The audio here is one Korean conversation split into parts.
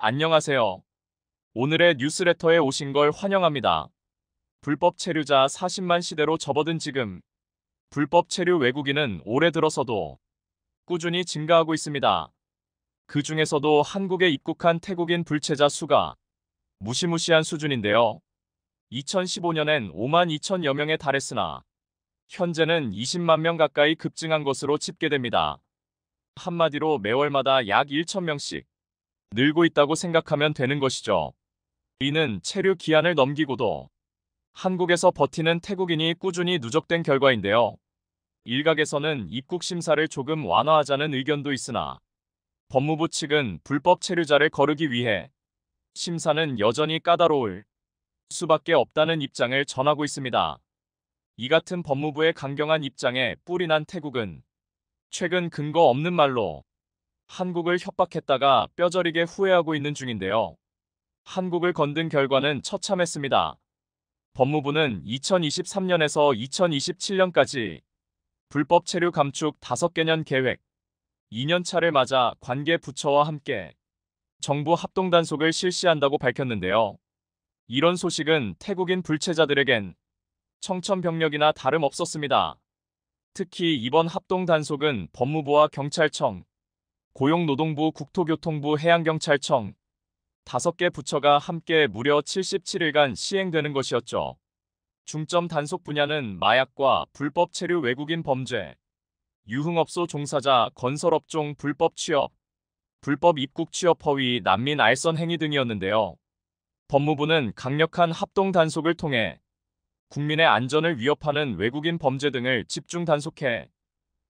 안녕하세요. 오늘의 뉴스레터에 오신 걸 환영합니다. 불법 체류자 40만 시대로 접어든 지금, 불법 체류 외국인은 올해 들어서도 꾸준히 증가하고 있습니다. 그 중에서도 한국에 입국한 태국인 불체자 수가 무시무시한 수준인데요. 2015년엔 5만 2천여 명에 달했으나 현재는 20만 명 가까이 급증한 것으로 집계됩니다. 한마디로 매월마다 약 1천 명씩 늘고 있다고 생각하면 되는 것이죠. 이는 체류 기한을 넘기고도 한국에서 버티는 태국인이 꾸준히 누적된 결과인데요. 일각에서는 입국 심사를 조금 완화하자는 의견도 있으나 법무부 측은 불법 체류자를 거르기 위해 심사는 여전히 까다로울 수밖에 없다는 입장을 전하고 있습니다. 이 같은 법무부의 강경한 입장에 뿔이 난 태국은 최근 근거 없는 말로 한국을 협박했다가 뼈저리게 후회하고 있는 중인데요. 한국을 건든 결과는 처참했습니다. 법무부는 2023년에서 2027년까지 불법 체류 감축 5개년 계획 2년차를 맞아 관계 부처와 함께 정부 합동단속을 실시한다고 밝혔는데요. 이런 소식은 태국인 불체자들에겐 청천벽력이나 다름없었습니다. 특히 이번 합동단속은 법무부와 경찰청, 고용노동부, 국토교통부, 해양경찰청 5개 부처가 함께 무려 77일간 시행되는 것이었죠. 중점 단속 분야는 마약과 불법 체류 외국인 범죄, 유흥업소 종사자, 건설업종 불법 취업, 불법 입국 취업 허위, 난민 알선 행위 등이었는데요. 법무부는 강력한 합동 단속을 통해 국민의 안전을 위협하는 외국인 범죄 등을 집중 단속해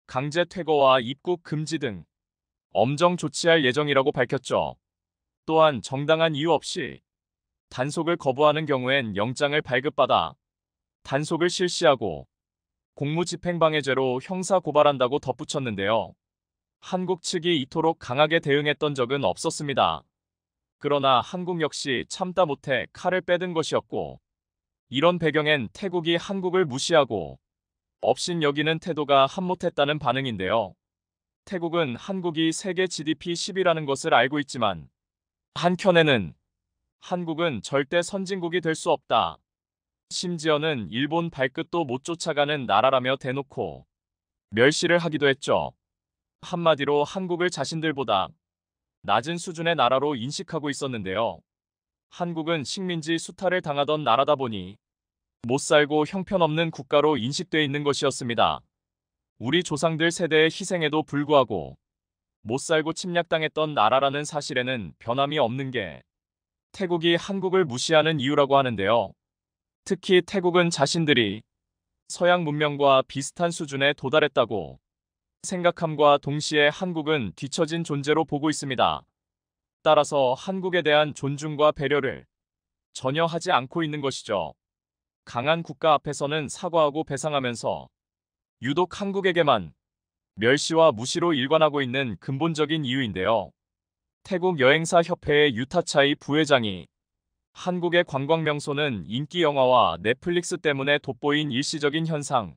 강제 퇴거와 입국 금지 등 엄정 조치할 예정이라고 밝혔죠. 또한 정당한 이유 없이 단속을 거부하는 경우엔 영장을 발급받아 단속을 실시하고 공무집행방해죄로 형사고발한다고 덧붙였는데요. 한국 측이 이토록 강하게 대응했던 적은 없었습니다. 그러나 한국 역시 참다 못해 칼을 빼든 것이었고, 이런 배경엔 태국이 한국을 무시하고 업신여기는 태도가 한몫했다는 반응인데요. 태국은 한국이 세계 GDP 10위라는 것을 알고 있지만 한켠에는 한국은 절대 선진국이 될 수 없다. 심지어는 일본 발끝도 못 쫓아가는 나라라며 대놓고 멸시를 하기도 했죠. 한마디로 한국을 자신들보다 낮은 수준의 나라로 인식하고 있었는데요. 한국은 식민지 수탈을 당하던 나라다 보니 못 살고 형편없는 국가로 인식돼 있는 것이었습니다. 우리 조상들 세대의 희생에도 불구하고 못 살고 침략당했던 나라라는 사실에는 변함이 없는 게 태국이 한국을 무시하는 이유라고 하는데요. 특히 태국은 자신들이 서양 문명과 비슷한 수준에 도달했다고 생각함과 동시에 한국은 뒤처진 존재로 보고 있습니다. 따라서 한국에 대한 존중과 배려를 전혀 하지 않고 있는 것이죠. 강한 국가 앞에서는 사과하고 배상하면서 유독 한국에게만 멸시와 무시로 일관하고 있는 근본적인 이유인데요. 태국 여행사 협회의 유타차이 부회장이 한국의 관광 명소는 인기 영화와 넷플릭스 때문에 돋보인 일시적인 현상.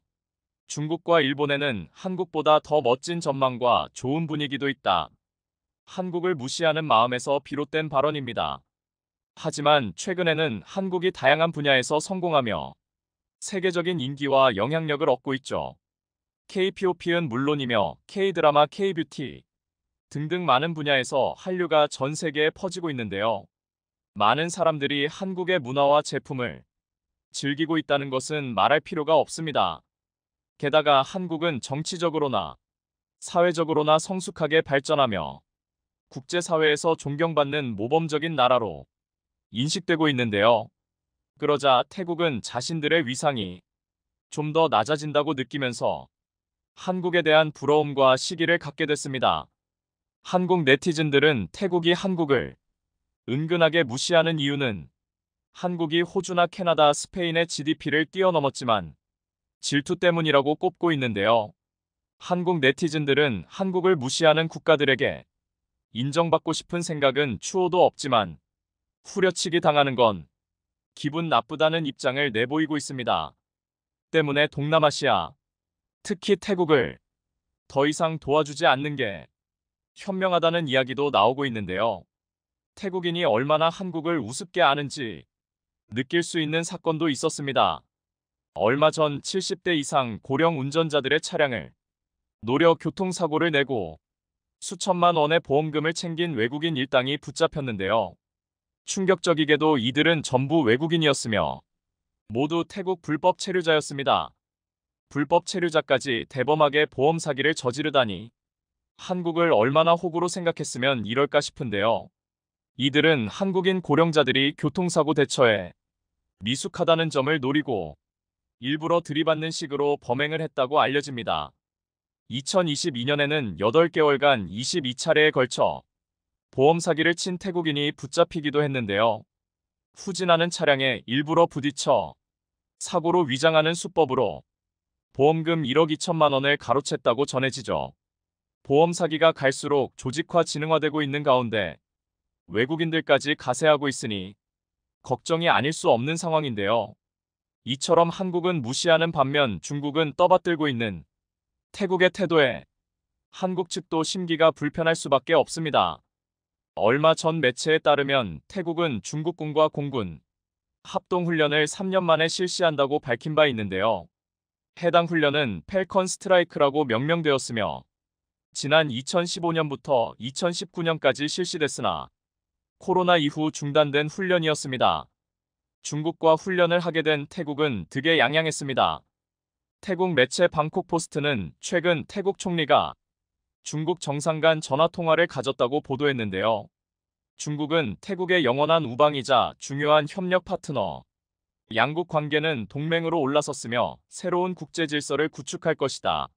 중국과 일본에는 한국보다 더 멋진 전망과 좋은 분위기도 있다. 한국을 무시하는 마음에서 비롯된 발언입니다. 하지만 최근에는 한국이 다양한 분야에서 성공하며 세계적인 인기와 영향력을 얻고 있죠. K-POP는 물론이며 K-드라마, K-뷰티 등등 많은 분야에서 한류가 전 세계에 퍼지고 있는데요. 많은 사람들이 한국의 문화와 제품을 즐기고 있다는 것은 말할 필요가 없습니다. 게다가 한국은 정치적으로나 사회적으로나 성숙하게 발전하며 국제사회에서 존경받는 모범적인 나라로 인식되고 있는데요. 그러자 태국은 자신들의 위상이 좀 더 낮아진다고 느끼면서 한국에 대한 부러움과 시기를 갖게 됐습니다. 한국 네티즌들은 태국이 한국을 은근하게 무시하는 이유는 한국이 호주나 캐나다, 스페인의 GDP를 뛰어넘었지만 질투 때문이라고 꼽고 있는데요. 한국 네티즌들은 한국을 무시하는 국가들에게 인정받고 싶은 생각은 추호도 없지만 후려치기 당하는 건 기분 나쁘다는 입장을 내보이고 있습니다. 때문에 동남아시아, 특히 태국을 더 이상 도와주지 않는 게 현명하다는 이야기도 나오고 있는데요. 태국인이 얼마나 한국을 우습게 아는지 느낄 수 있는 사건도 있었습니다. 얼마 전 70대 이상 고령 운전자들의 차량을 노려 교통사고를 내고 수천만 원의 보험금을 챙긴 외국인 일당이 붙잡혔는데요. 충격적이게도 이들은 전부 외국인이었으며 모두 태국 불법 체류자였습니다. 불법 체류자까지 대범하게 보험 사기를 저지르다니 한국을 얼마나 호구로 생각했으면 이럴까 싶은데요. 이들은 한국인 고령자들이 교통사고 대처에 미숙하다는 점을 노리고 일부러 들이받는 식으로 범행을 했다고 알려집니다. 2022년에는 8개월간 22차례에 걸쳐 보험 사기를 친 태국인이 붙잡히기도 했는데요. 후진하는 차량에 일부러 부딪혀 사고로 위장하는 수법으로 보험금 1억 2천만 원을 가로챘다고 전해지죠. 보험 사기가 갈수록 조직화 진흥화되고 있는 가운데 외국인들까지 가세하고 있으니 걱정이 아닐 수 없는 상황인데요. 이처럼 한국은 무시하는 반면 중국은 떠받들고 있는 태국의 태도에 한국 측도 심기가 불편할 수밖에 없습니다. 얼마 전 매체에 따르면 태국은 중국군과 공군 합동훈련을 3년 만에 실시한다고 밝힌 바 있는데요. 해당 훈련은 펠컨 스트라이크라고 명명되었으며 지난 2015년부터 2019년까지 실시됐으나 코로나 이후 중단된 훈련이었습니다. 중국과 훈련을 하게 된 태국은 득에 양양했습니다. 태국 매체 방콕포스트는 최근 태국 총리가 중국 정상 간 전화통화를 가졌다고 보도했는데요. 중국은 태국의 영원한 우방이자 중요한 협력 파트너, 양국 관계는 동맹으로 올라섰으며 새로운 국제 질서를 구축할 것이다.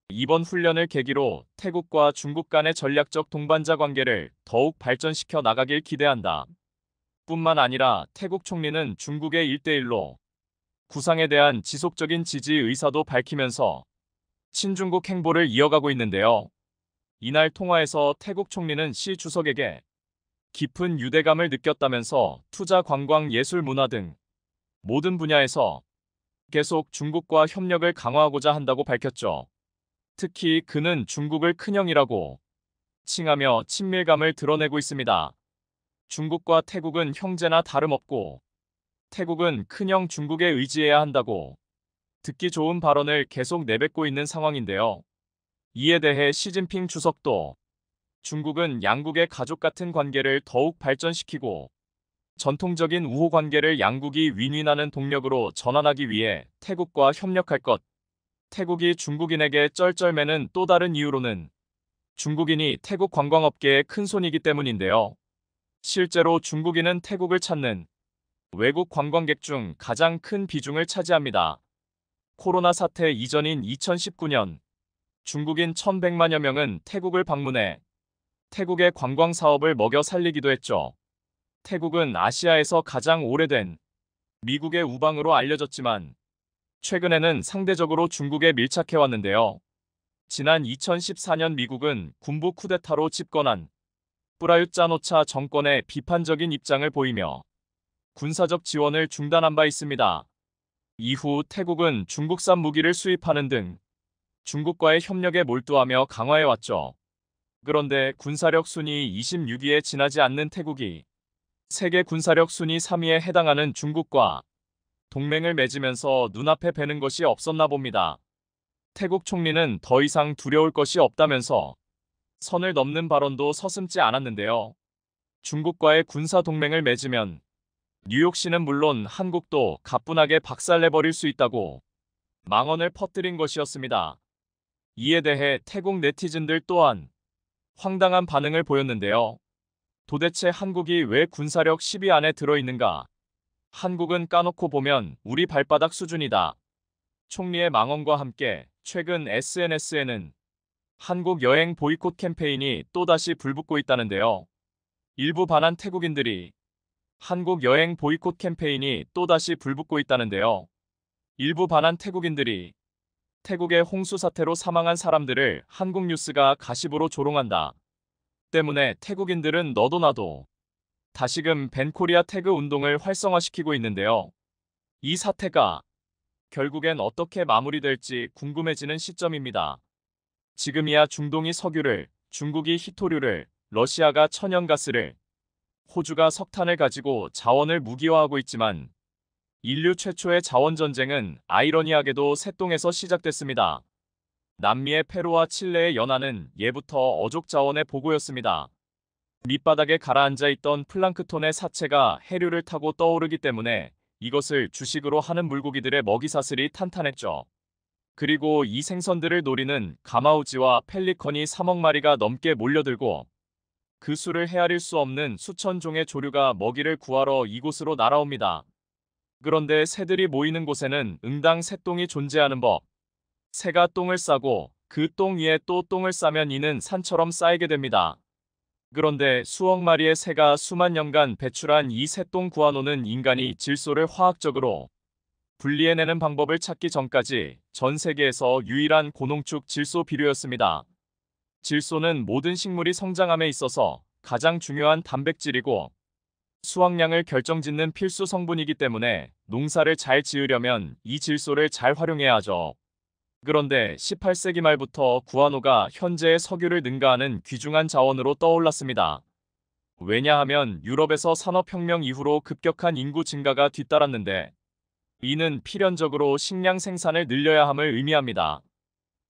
이번 훈련을 계기로 태국과 중국 간의 전략적 동반자 관계를 더욱 발전시켜 나가길 기대한다. 뿐만 아니라 태국 총리는 중국의 1대1로 구상에 대한 지속적인 지지 의사도 밝히면서 친중국 행보를 이어가고 있는데요. 이날 통화에서 태국 총리는 시 주석에게 깊은 유대감을 느꼈다면서 투자, 관광, 예술, 문화 등 모든 분야에서 계속 중국과 협력을 강화하고자 한다고 밝혔죠. 특히 그는 중국을 큰형이라고 칭하며 친밀감을 드러내고 있습니다. 중국과 태국은 형제나 다름없고 태국은 큰형 중국에 의지해야 한다고 듣기 좋은 발언을 계속 내뱉고 있는 상황인데요. 이에 대해 시진핑 주석도 중국은 양국의 가족 같은 관계를 더욱 발전시키고 전통적인 우호 관계를 양국이 윈윈하는 동력으로 전환하기 위해 태국과 협력할 것. 태국이 중국인에게 쩔쩔매는 또 다른 이유로는 중국인이 태국 관광업계의 큰손이기 때문인데요. 실제로 중국인은 태국을 찾는 외국 관광객 중 가장 큰 비중을 차지합니다. 코로나 사태 이전인 2019년 중국인 1,100만여 명은 태국을 방문해 태국의 관광 사업을 먹여 살리기도 했죠. 태국은 아시아에서 가장 오래된 미국의 우방으로 알려졌지만 최근에는 상대적으로 중국에 밀착해 왔는데요. 지난 2014년 미국은 군부 쿠데타로 집권한 프라윕 짠오차 정권에 비판적인 입장을 보이며 군사적 지원을 중단한 바 있습니다. 이후 태국은 중국산 무기를 수입하는 등 중국과의 협력에 몰두하며 강화해왔죠. 그런데 군사력 순위 26위에 지나지 않는 태국이 세계 군사력 순위 3위에 해당하는 중국과 동맹을 맺으면서 눈앞에 뵈는 것이 없었나 봅니다. 태국 총리는 더 이상 두려울 것이 없다면서 선을 넘는 발언도 서슴지 않았는데요. 중국과의 군사 동맹을 맺으면 뉴욕시는 물론 한국도 가뿐하게 박살내버릴 수 있다고 망언을 퍼뜨린 것이었습니다. 이에 대해 태국 네티즌들 또한 황당한 반응을 보였는데요. 도대체 한국이 왜 군사력 10위 안에 들어있는가? 한국은 까놓고 보면 우리 발바닥 수준이다. 총리의 망언과 함께 최근 SNS에는 한국 여행 보이콧 캠페인이 또다시 불붙고 있다는데요. 일부 반한 태국인들이 한국 여행 보이콧 캠페인이 또다시 불붙고 있다는데요. 일부 반한 태국인들이 태국의 홍수 사태로 사망한 사람들을 한국 뉴스가 가십으로 조롱한다. 때문에 태국인들은 너도 나도 다시금 벤코리아 태그 운동을 활성화시키고 있는데요. 이 사태가 결국엔 어떻게 마무리될지 궁금해지는 시점입니다. 지금이야 중동이 석유를, 중국이 히토류를, 러시아가 천연가스를, 호주가 석탄을 가지고 자원을 무기화하고 있지만 인류 최초의 자원 전쟁은 아이러니하게도 새똥에서 시작됐습니다. 남미의 페루와 칠레의 연안은 예부터 어족 자원의 보고였습니다. 밑바닥에 가라앉아 있던 플랑크톤의 사체가 해류를 타고 떠오르기 때문에 이것을 주식으로 하는 물고기들의 먹이사슬이 탄탄했죠. 그리고 이 생선들을 노리는 가마우지와 펠리컨이 3억 마리가 넘게 몰려들고 그 수를 헤아릴 수 없는 수천 종의 조류가 먹이를 구하러 이곳으로 날아옵니다. 그런데 새들이 모이는 곳에는 응당 새똥이 존재하는 법. 새가 똥을 싸고 그 똥 위에 또 똥을 싸면 이는 산처럼 쌓이게 됩니다. 그런데 수억 마리의 새가 수만 년간 배출한 이 새똥 구아노는 인간이 질소를 화학적으로 분리해내는 방법을 찾기 전까지 전 세계에서 유일한 고농축 질소 비료였습니다. 질소는 모든 식물이 성장함에 있어서 가장 중요한 단백질이고 수확량을 결정짓는 필수 성분이기 때문에 농사를 잘 지으려면 이 질소를 잘 활용해야 하죠. 그런데 18세기 말부터 구아노가 현재의 석유를 능가하는 귀중한 자원으로 떠올랐습니다. 왜냐하면 유럽에서 산업혁명 이후로 급격한 인구 증가가 뒤따랐는데 이는 필연적으로 식량 생산을 늘려야 함을 의미합니다.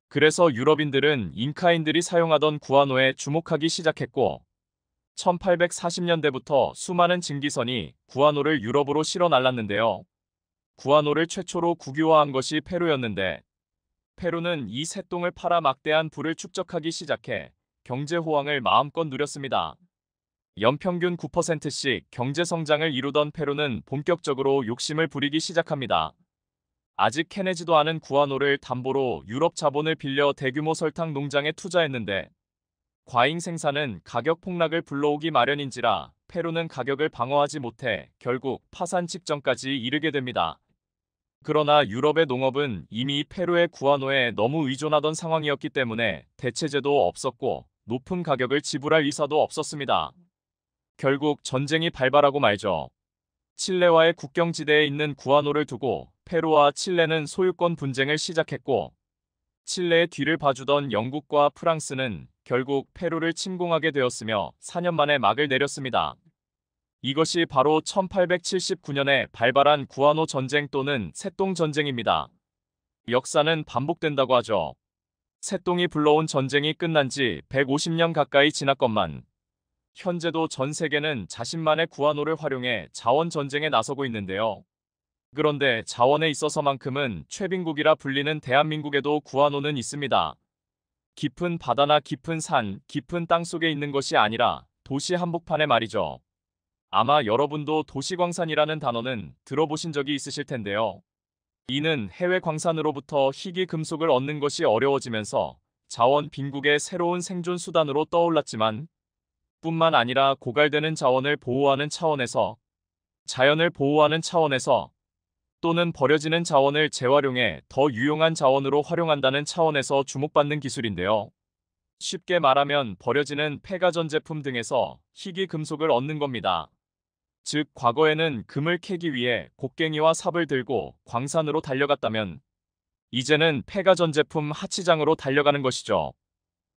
그래서 유럽인들은 잉카인들이 사용하던 구아노에 주목하기 시작했고 1840년대부터 수많은 증기선이 구아노를 유럽으로 실어 날랐는데요. 구아노를 최초로 국유화한 것이 페루였는데 페루는 이 새똥을 팔아 막대한 부를 축적하기 시작해 경제 호황을 마음껏 누렸습니다. 연평균 9%씩 경제 성장을 이루던 페루는 본격적으로 욕심을 부리기 시작합니다. 아직 캐내지도 않은 구아노를 담보로 유럽 자본을 빌려 대규모 설탕 농장에 투자했는데 과잉 생산은 가격 폭락을 불러오기 마련인지라 페루는 가격을 방어하지 못해 결국 파산 직전까지 이르게 됩니다. 그러나 유럽의 농업은 이미 페루의 구아노에 너무 의존하던 상황이었기 때문에 대체제도 없었고 높은 가격을 지불할 의사도 없었습니다. 결국 전쟁이 발발하고 말죠. 칠레와의 국경지대에 있는 구아노를 두고 페루와 칠레는 소유권 분쟁을 시작했고 칠레의 뒤를 봐주던 영국과 프랑스는 결국 페루를 침공하게 되었으며 4년 만에 막을 내렸습니다. 이것이 바로 1879년에 발발한 구아노 전쟁 또는 새똥 전쟁입니다. 역사는 반복된다고 하죠. 새똥이 불러온 전쟁이 끝난 지 150년 가까이 지났건만 현재도 전 세계는 자신만의 구아노를 활용해 자원 전쟁에 나서고 있는데요. 그런데 자원에 있어서만큼은 최빈국이라 불리는 대한민국에도 구아노는 있습니다. 깊은 바다나 깊은 산, 깊은 땅 속에 있는 것이 아니라 도시 한복판에 말이죠. 아마 여러분도 도시광산이라는 단어는 들어보신 적이 있으실 텐데요. 이는 해외 광산으로부터 희귀 금속을 얻는 것이 어려워지면서 자원 빈국의 새로운 생존 수단으로 떠올랐지만 뿐만 아니라 고갈되는 자원을 보호하는 차원에서 자연을 보호하는 차원에서 또는 버려지는 자원을 재활용해 더 유용한 자원으로 활용한다는 차원에서 주목받는 기술인데요. 쉽게 말하면 버려지는 폐가전 제품 등에서 희귀 금속을 얻는 겁니다. 즉 과거에는 금을 캐기 위해 곡괭이와 삽을 들고 광산으로 달려갔다면 이제는 폐가전 제품 하치장으로 달려가는 것이죠.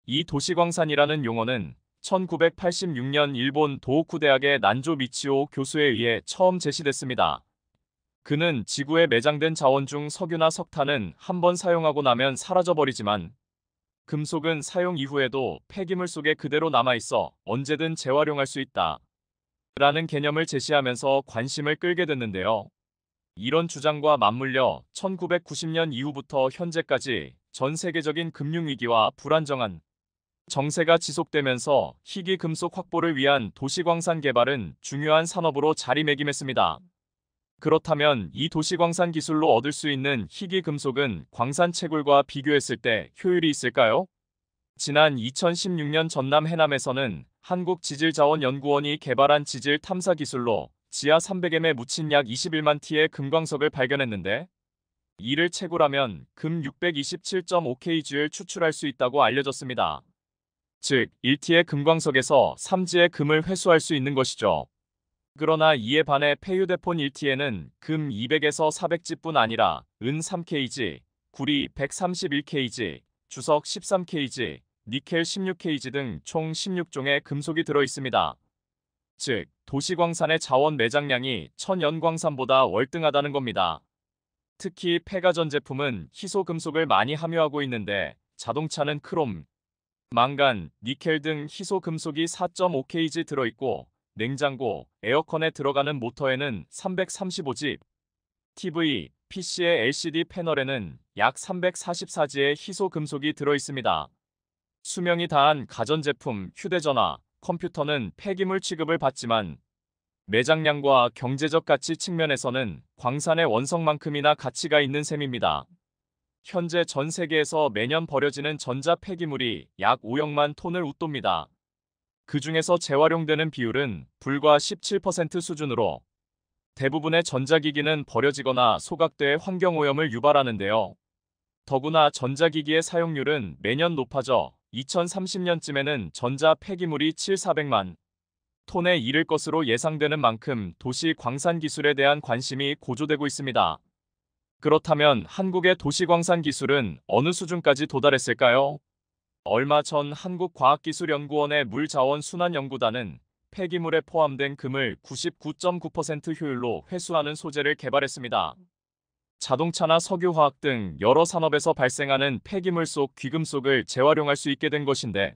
이 도시광산이라는 용어는 1986년 일본 도호쿠 대학의 난조 미치오 교수에 의해 처음 제시됐습니다. 그는 지구에 매장된 자원 중 석유나 석탄은 한 번 사용하고 나면 사라져버리지만 금속은 사용 이후에도 폐기물 속에 그대로 남아있어 언제든 재활용할 수 있다. 라는 개념을 제시하면서 관심을 끌게 됐는데요. 이런 주장과 맞물려 1990년 이후부터 현재까지 전 세계적인 금융위기와 불안정한 정세가 지속되면서 희귀 금속 확보를 위한 도시광산 개발은 중요한 산업으로 자리매김했습니다. 그렇다면 이 도시광산 기술로 얻을 수 있는 희귀 금속은 광산 채굴과 비교했을 때 효율이 있을까요? 지난 2016년 전남 해남에서는 한국지질자원연구원이 개발한 지질 탐사 기술로 지하 300m에 묻힌 약 21만 T의 금광석을 발견했는데 이를 채굴하면 금 627.5kg를 추출할 수 있다고 알려졌습니다. 즉 1T의 금광석에서 3G의 금을 회수할 수 있는 것이죠. 그러나 이에 반해 폐휴대폰 1T에는 금 200에서 400G뿐 아니라 은 3kg, 구리 131kg, 주석 13kg, 니켈 16kg 등 총 16종의 금속이 들어 있습니다. 즉 도시광산의 자원 매장량이 천연광산보다 월등하다는 겁니다. 특히 폐가 전 제품은 희소 금속을 많이 함유하고 있는데 자동차는 크롬, 망간, 니켈 등 희소 금속이 4.5kg 들어있고 냉장고, 에어컨에 들어가는 모터에는 335G, TV, PC의 LCD 패널에는 약 344G의 희소 금속이 들어있습니다. 수명이 다한 가전제품, 휴대전화, 컴퓨터는 폐기물 취급을 받지만 매장량과 경제적 가치 측면에서는 광산의 원석만큼이나 가치가 있는 셈입니다. 현재 전 세계에서 매년 버려지는 전자 폐기물이 약 5억만 톤을 웃돕니다. 그 중에서 재활용되는 비율은 불과 17% 수준으로 대부분의 전자기기는 버려지거나 소각돼 환경오염을 유발하는데요. 더구나 전자기기의 사용률은 매년 높아져 2030년쯤에는 전자 폐기물이 7,400만 톤에 이를 것으로 예상되는 만큼 도시 광산 기술에 대한 관심이 고조되고 있습니다. 그렇다면 한국의 도시광산 기술은 어느 수준까지 도달했을까요? 얼마 전 한국과학기술연구원의 물자원순환연구단은 폐기물에 포함된 금을 99.9% 효율로 회수하는 소재를 개발했습니다. 자동차나 석유화학 등 여러 산업에서 발생하는 폐기물 속 귀금속을 재활용할 수 있게 된 것인데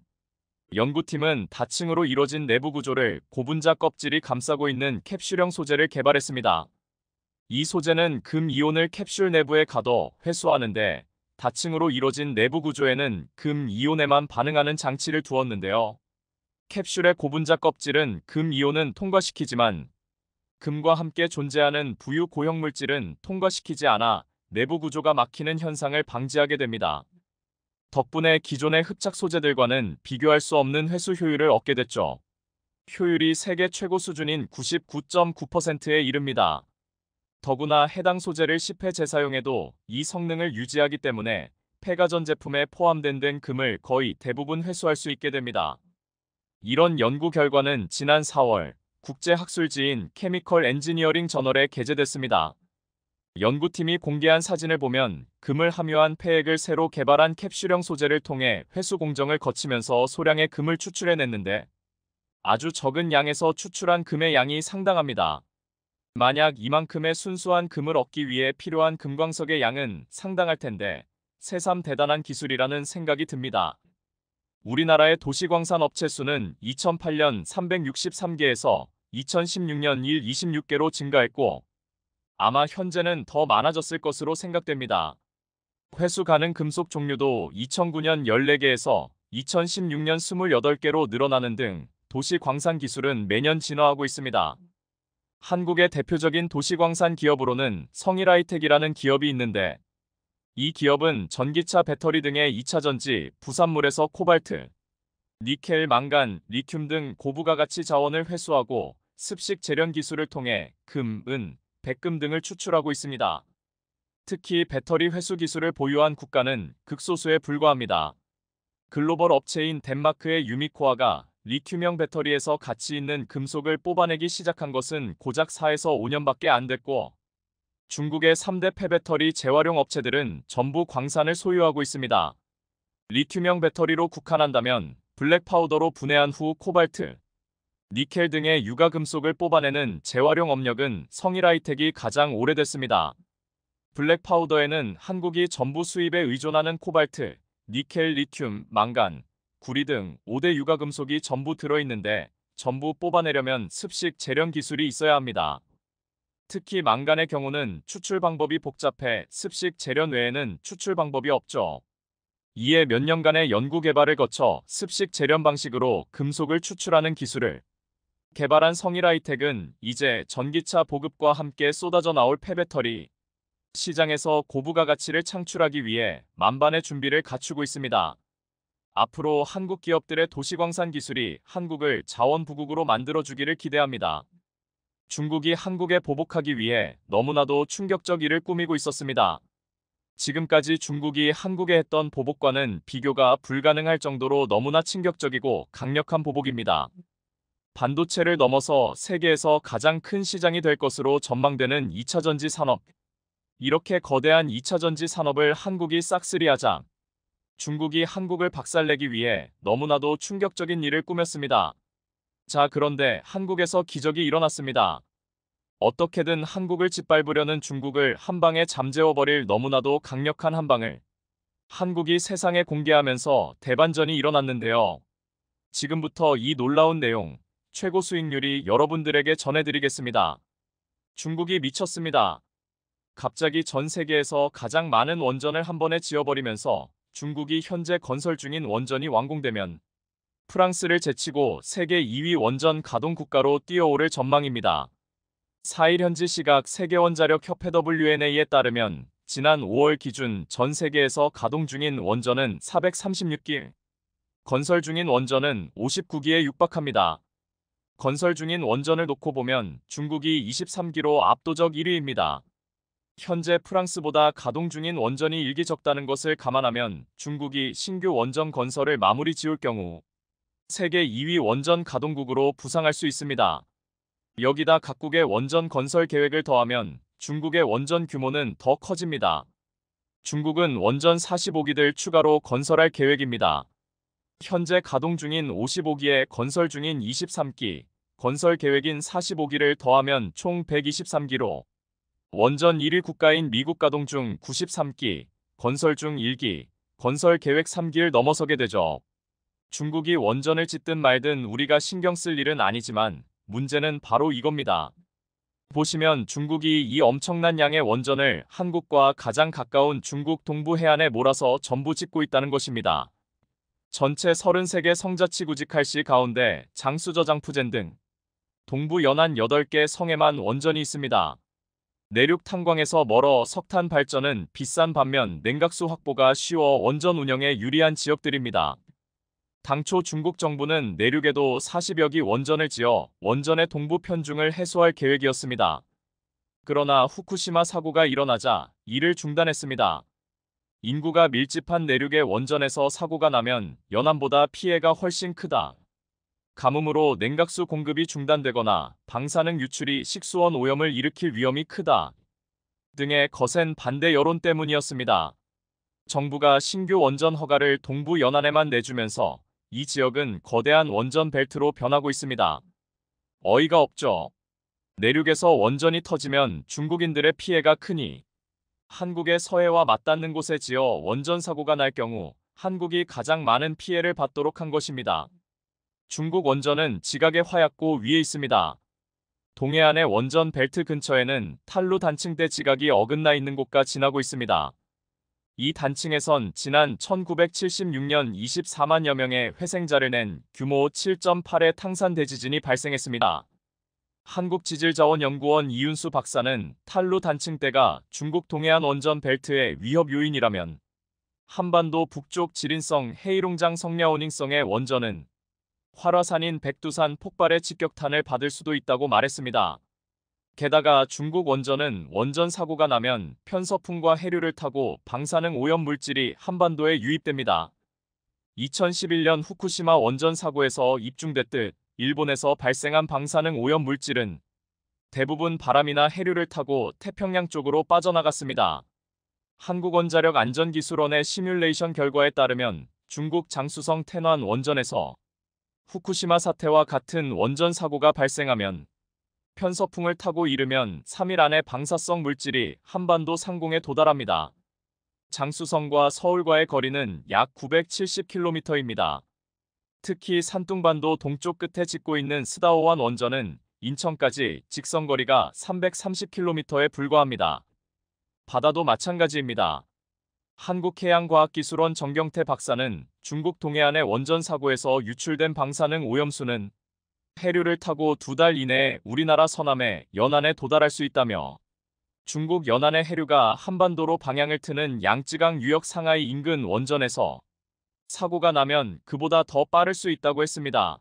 연구팀은 다층으로 이뤄진 내부 구조를 고분자 껍질이 감싸고 있는 캡슐형 소재를 개발했습니다. 이 소재는 금 이온을 캡슐 내부에 가둬 회수하는데 다층으로 이뤄진 내부 구조에는 금 이온에만 반응하는 장치를 두었는데요. 캡슐의 고분자 껍질은 금 이온은 통과시키지만 금과 함께 존재하는 부유 고형 물질은 통과시키지 않아 내부 구조가 막히는 현상을 방지하게 됩니다. 덕분에 기존의 흡착 소재들과는 비교할 수 없는 회수 효율을 얻게 됐죠. 효율이 세계 최고 수준인 99.9%에 이릅니다. 더구나 해당 소재를 10회 재사용해도 이 성능을 유지하기 때문에 폐가 전 제품에 포함된 금을 거의 대부분 회수할 수 있게 됩니다. 이런 연구 결과는 지난 4월 국제학술지인 케미컬 엔지니어링 저널에 게재됐습니다. 연구팀이 공개한 사진을 보면 금을 함유한 폐액을 새로 개발한 캡슐형 소재를 통해 회수 공정을 거치면서 소량의 금을 추출해냈는데 아주 적은 양에서 추출한 금의 양이 상당합니다. 만약 이만큼의 순수한 금을 얻기 위해 필요한 금광석의 양은 상당할 텐데 새삼 대단한 기술이라는 생각이 듭니다. 우리나라의 도시광산 업체 수는 2008년 363개에서 2016년 26개로 증가했고 아마 현재는 더 많아졌을 것으로 생각됩니다. 회수 가능 금속 종류도 2009년 14개에서 2016년 28개로 늘어나는 등 도시광산 기술은 매년 진화하고 있습니다. 한국의 대표적인 도시광산 기업으로는 성일하이텍이라는 기업이 있는데 이 기업은 전기차 배터리 등의 2차전지, 부산물에서 코발트, 니켈, 망간, 리튬 등 고부가가치 자원을 회수하고 습식 재련 기술을 통해 금, 은, 백금 등을 추출하고 있습니다. 특히 배터리 회수 기술을 보유한 국가는 극소수에 불과합니다. 글로벌 업체인 덴마크의 유미코아가 리튬형 배터리에서 가치 있는 금속을 뽑아내기 시작한 것은 고작 4에서 5년밖에 안 됐고 중국의 3대 폐배터리 재활용 업체들은 전부 광산을 소유하고 있습니다. 리튬형 배터리로 국한한다면 블랙 파우더로 분해한 후 코발트, 니켈 등의 유가 금속을 뽑아내는 재활용 업력은 성일하이텍이 가장 오래됐습니다. 블랙 파우더에는 한국이 전부 수입에 의존하는 코발트, 니켈, 리튬, 망간, 구리 등 5대 유가 금속이 전부 들어있는데 전부 뽑아내려면 습식 재련 기술이 있어야 합니다. 특히 망간의 경우는 추출 방법이 복잡해 습식 재련 외에는 추출 방법이 없죠. 이에 몇 년간의 연구 개발을 거쳐 습식 재련 방식으로 금속을 추출하는 기술을 개발한 성일하이텍은 이제 전기차 보급과 함께 쏟아져 나올 폐배터리 시장에서 고부가 가치를 창출하기 위해 만반의 준비를 갖추고 있습니다. 앞으로 한국 기업들의 도시광산 기술이 한국을 자원부국으로 만들어주기를 기대합니다. 중국이 한국에 보복하기 위해 너무나도 충격적 일을 꾸미고 있었습니다. 지금까지 중국이 한국에 했던 보복과는 비교가 불가능할 정도로 너무나 충격적이고 강력한 보복입니다. 반도체를 넘어서 세계에서 가장 큰 시장이 될 것으로 전망되는 2차전지 산업. 이렇게 거대한 2차전지 산업을 한국이 싹쓸이하자 중국이 한국을 박살내기 위해 너무나도 충격적인 일을 꾸몄습니다. 자, 그런데 한국에서 기적이 일어났습니다. 어떻게든 한국을 짓밟으려는 중국을 한 방에 잠재워버릴 너무나도 강력한 한 방을 한국이 세상에 공개하면서 대반전이 일어났는데요. 지금부터 이 놀라운 내용, 최고 수익률이 여러분들에게 전해드리겠습니다. 중국이 미쳤습니다. 갑자기 전 세계에서 가장 많은 원전을 한 번에 지어버리면서 중국이 현재 건설 중인 원전이 완공되면 프랑스를 제치고 세계 2위 원전 가동 국가로 뛰어오를 전망입니다. 4일 현지 시각 세계원자력협회 WNA에 따르면 지난 5월 기준 전 세계에서 가동 중인 원전은 436기, 건설 중인 원전은 59기에 육박합니다. 건설 중인 원전을 놓고 보면 중국이 23기로 압도적 1위입니다. 현재 프랑스보다 가동 중인 원전이 일기 적다는 것을 감안하면 중국이 신규 원전 건설을 마무리 지을 경우 세계 2위 원전 가동국으로 부상할 수 있습니다. 여기다 각국의 원전 건설 계획을 더하면 중국의 원전 규모는 더 커집니다. 중국은 원전 45기들 추가로 건설할 계획입니다. 현재 가동 중인 55기에 건설 중인 23기, 건설 계획인 45기를 더하면 총 123기로 원전 1위 국가인 미국 가동 중 93기, 건설 중 1기, 건설 계획 3기를 넘어서게 되죠. 중국이 원전을 짓든 말든 우리가 신경 쓸 일은 아니지만 문제는 바로 이겁니다. 보시면 중국이 이 엄청난 양의 원전을 한국과 가장 가까운 중국 동부 해안에 몰아서 전부 짓고 있다는 것입니다. 전체 33개 성자치 구직할시 가운데 장수저장푸젠 등 동부 연안 8개 성에만 원전이 있습니다. 내륙 탄광에서 멀어 석탄 발전은 비싼 반면 냉각수 확보가 쉬워 원전 운영에 유리한 지역들입니다. 당초 중국 정부는 내륙에도 40여 기 원전을 지어 원전의 동부 편중을 해소할 계획이었습니다. 그러나 후쿠시마 사고가 일어나자 이를 중단했습니다. 인구가 밀집한 내륙의 원전에서 사고가 나면 연안보다 피해가 훨씬 크다. 가뭄으로 냉각수 공급이 중단되거나 방사능 유출이 식수원 오염을 일으킬 위험이 크다. 등의 거센 반대 여론 때문이었습니다. 정부가 신규 원전 허가를 동부 연안에만 내주면서 이 지역은 거대한 원전 벨트로 변하고 있습니다. 어이가 없죠. 내륙에서 원전이 터지면 중국인들의 피해가 크니 한국의 서해와 맞닿는 곳에 지어 원전 사고가 날 경우 한국이 가장 많은 피해를 받도록 한 것입니다. 중국 원전은 지각의 화약고 위에 있습니다. 동해안의 원전 벨트 근처에는 탄루 단층대 지각이 어긋나 있는 곳과 지나고 있습니다. 이 단층에선 지난 1976년 24만여 명의 회생자를 낸 규모 7.8의 탄산 대지진이 발생했습니다. 한국지질자원연구원 이윤수 박사는 탄루 단층대가 중국 동해안 원전 벨트의 위협 요인이라면 한반도 북쪽 지린성 헤이룽장 성랴오닝성의 원전은 활화산인 백두산 폭발의 직격탄을 받을 수도 있다고 말했습니다. 게다가 중국 원전은 원전 사고가 나면 편서풍과 해류를 타고 방사능 오염 물질이 한반도에 유입됩니다. 2011년 후쿠시마 원전 사고에서 입증됐듯 일본에서 발생한 방사능 오염 물질은 대부분 바람이나 해류를 타고 태평양 쪽으로 빠져나갔습니다. 한국원자력안전기술원의 시뮬레이션 결과에 따르면 중국 장쑤성 텐완 원전에서 후쿠시마 사태와 같은 원전 사고가 발생하면 편서풍을 타고 이르면 3일 안에 방사성 물질이 한반도 상공에 도달합니다. 장쑤성과 서울과의 거리는 약 970km입니다. 특히 산둥반도 동쪽 끝에 짓고 있는 스다오완 원전은 인천까지 직선거리가 330km에 불과합니다. 바다도 마찬가지입니다. 한국해양과학기술원 정경태 박사는 중국 동해안의 원전 사고에서 유출된 방사능 오염수는 해류를 타고 2달 이내에 우리나라 서남의 연안에 도달할 수 있다며 중국 연안의 해류가 한반도로 방향을 트는 양쯔강 유역 상하이 인근 원전에서 사고가 나면 그보다 더 빠를 수 있다고 했습니다.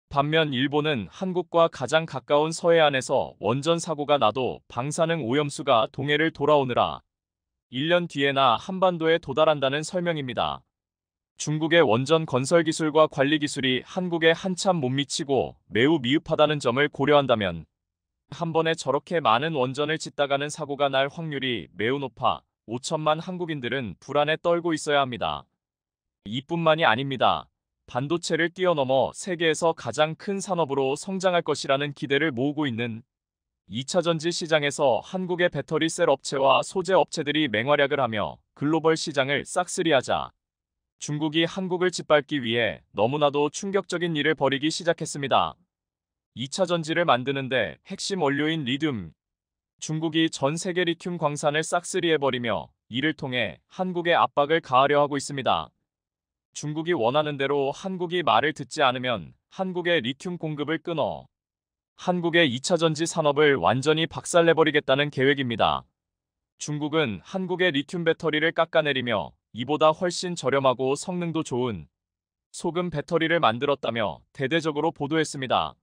반면 일본은 한국과 가장 가까운 서해안에서 원전 사고가 나도 방사능 오염수가 동해를 돌아오느라 1년 뒤에나 한반도에 도달한다는 설명입니다. 중국의 원전 건설 기술과 관리 기술이 한국에 한참 못 미치고 매우 미흡하다는 점을 고려한다면 한 번에 저렇게 많은 원전을 짓다가는 사고가 날 확률이 매우 높아 5천만 한국인들은 불안에 떨고 있어야 합니다. 이뿐만이 아닙니다. 반도체를 뛰어넘어 세계에서 가장 큰 산업으로 성장할 것이라는 기대를 모으고 있는 2차 전지 시장에서 한국의 배터리 셀 업체와 소재 업체들이 맹활약을 하며 글로벌 시장을 싹쓸이하자 중국이 한국을 짓밟기 위해 너무나도 충격적인 일을 벌이기 시작했습니다. 2차 전지를 만드는데 핵심 원료인 리튬. 중국이 전 세계 리튬 광산을 싹쓸이해버리며 이를 통해 한국에 압박을 가하려 하고 있습니다. 중국이 원하는 대로 한국이 말을 듣지 않으면 한국의 리튬 공급을 끊어 한국의 2차 전지 산업을 완전히 박살내버리겠다는 계획입니다. 중국은 한국의 리튬 배터리를 깎아내리며 이보다 훨씬 저렴하고 성능도 좋은 소금 배터리를 만들었다며 대대적으로 보도했습니다.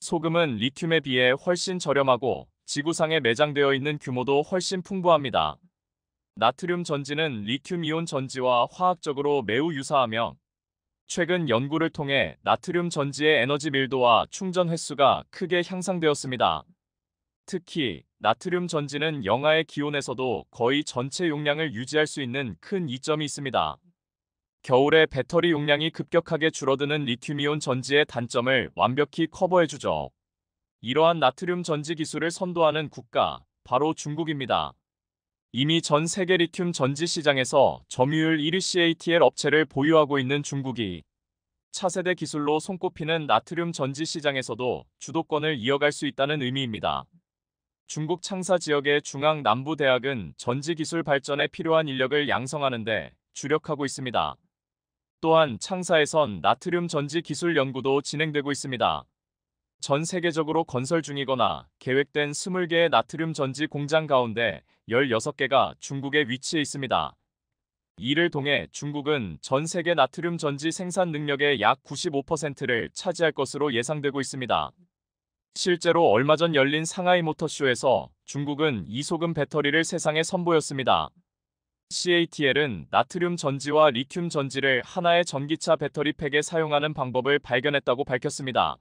소금은 리튬에 비해 훨씬 저렴하고 지구상에 매장되어 있는 규모도 훨씬 풍부합니다. 나트륨 전지는 리튬 이온 전지와 화학적으로 매우 유사하며 최근 연구를 통해 나트륨 전지의 에너지 밀도와 충전 횟수가 크게 향상되었습니다. 특히 나트륨 전지는 영하의 기온에서도 거의 전체 용량을 유지할 수 있는 큰 이점이 있습니다. 겨울에 배터리 용량이 급격하게 줄어드는 리튬이온 전지의 단점을 완벽히 커버해주죠. 이러한 나트륨 전지 기술을 선도하는 국가, 바로 중국입니다. 이미 전 세계 리튬 전지 시장에서 점유율 1위 CATL 업체를 보유하고 있는 중국이 차세대 기술로 손꼽히는 나트륨 전지 시장에서도 주도권을 이어갈 수 있다는 의미입니다. 중국 창사 지역의 중앙남부대학은 전지 기술 발전에 필요한 인력을 양성하는 데 주력하고 있습니다. 또한 창사에선 나트륨 전지 기술 연구도 진행되고 있습니다. 전 세계적으로 건설 중이거나 계획된 20개의 나트륨 전지 공장 가운데 16개가 중국에 위치해 있습니다. 이를 통해 중국은 전 세계 나트륨 전지 생산 능력의 약 95%를 차지할 것으로 예상되고 있습니다. 실제로 얼마 전 열린 상하이 모터쇼에서 중국은 이소금 배터리를 세상에 선보였습니다. CATL은 나트륨 전지와 리튬 전지를 하나의 전기차 배터리 팩에 사용하는 방법을 발견했다고 밝혔습니다.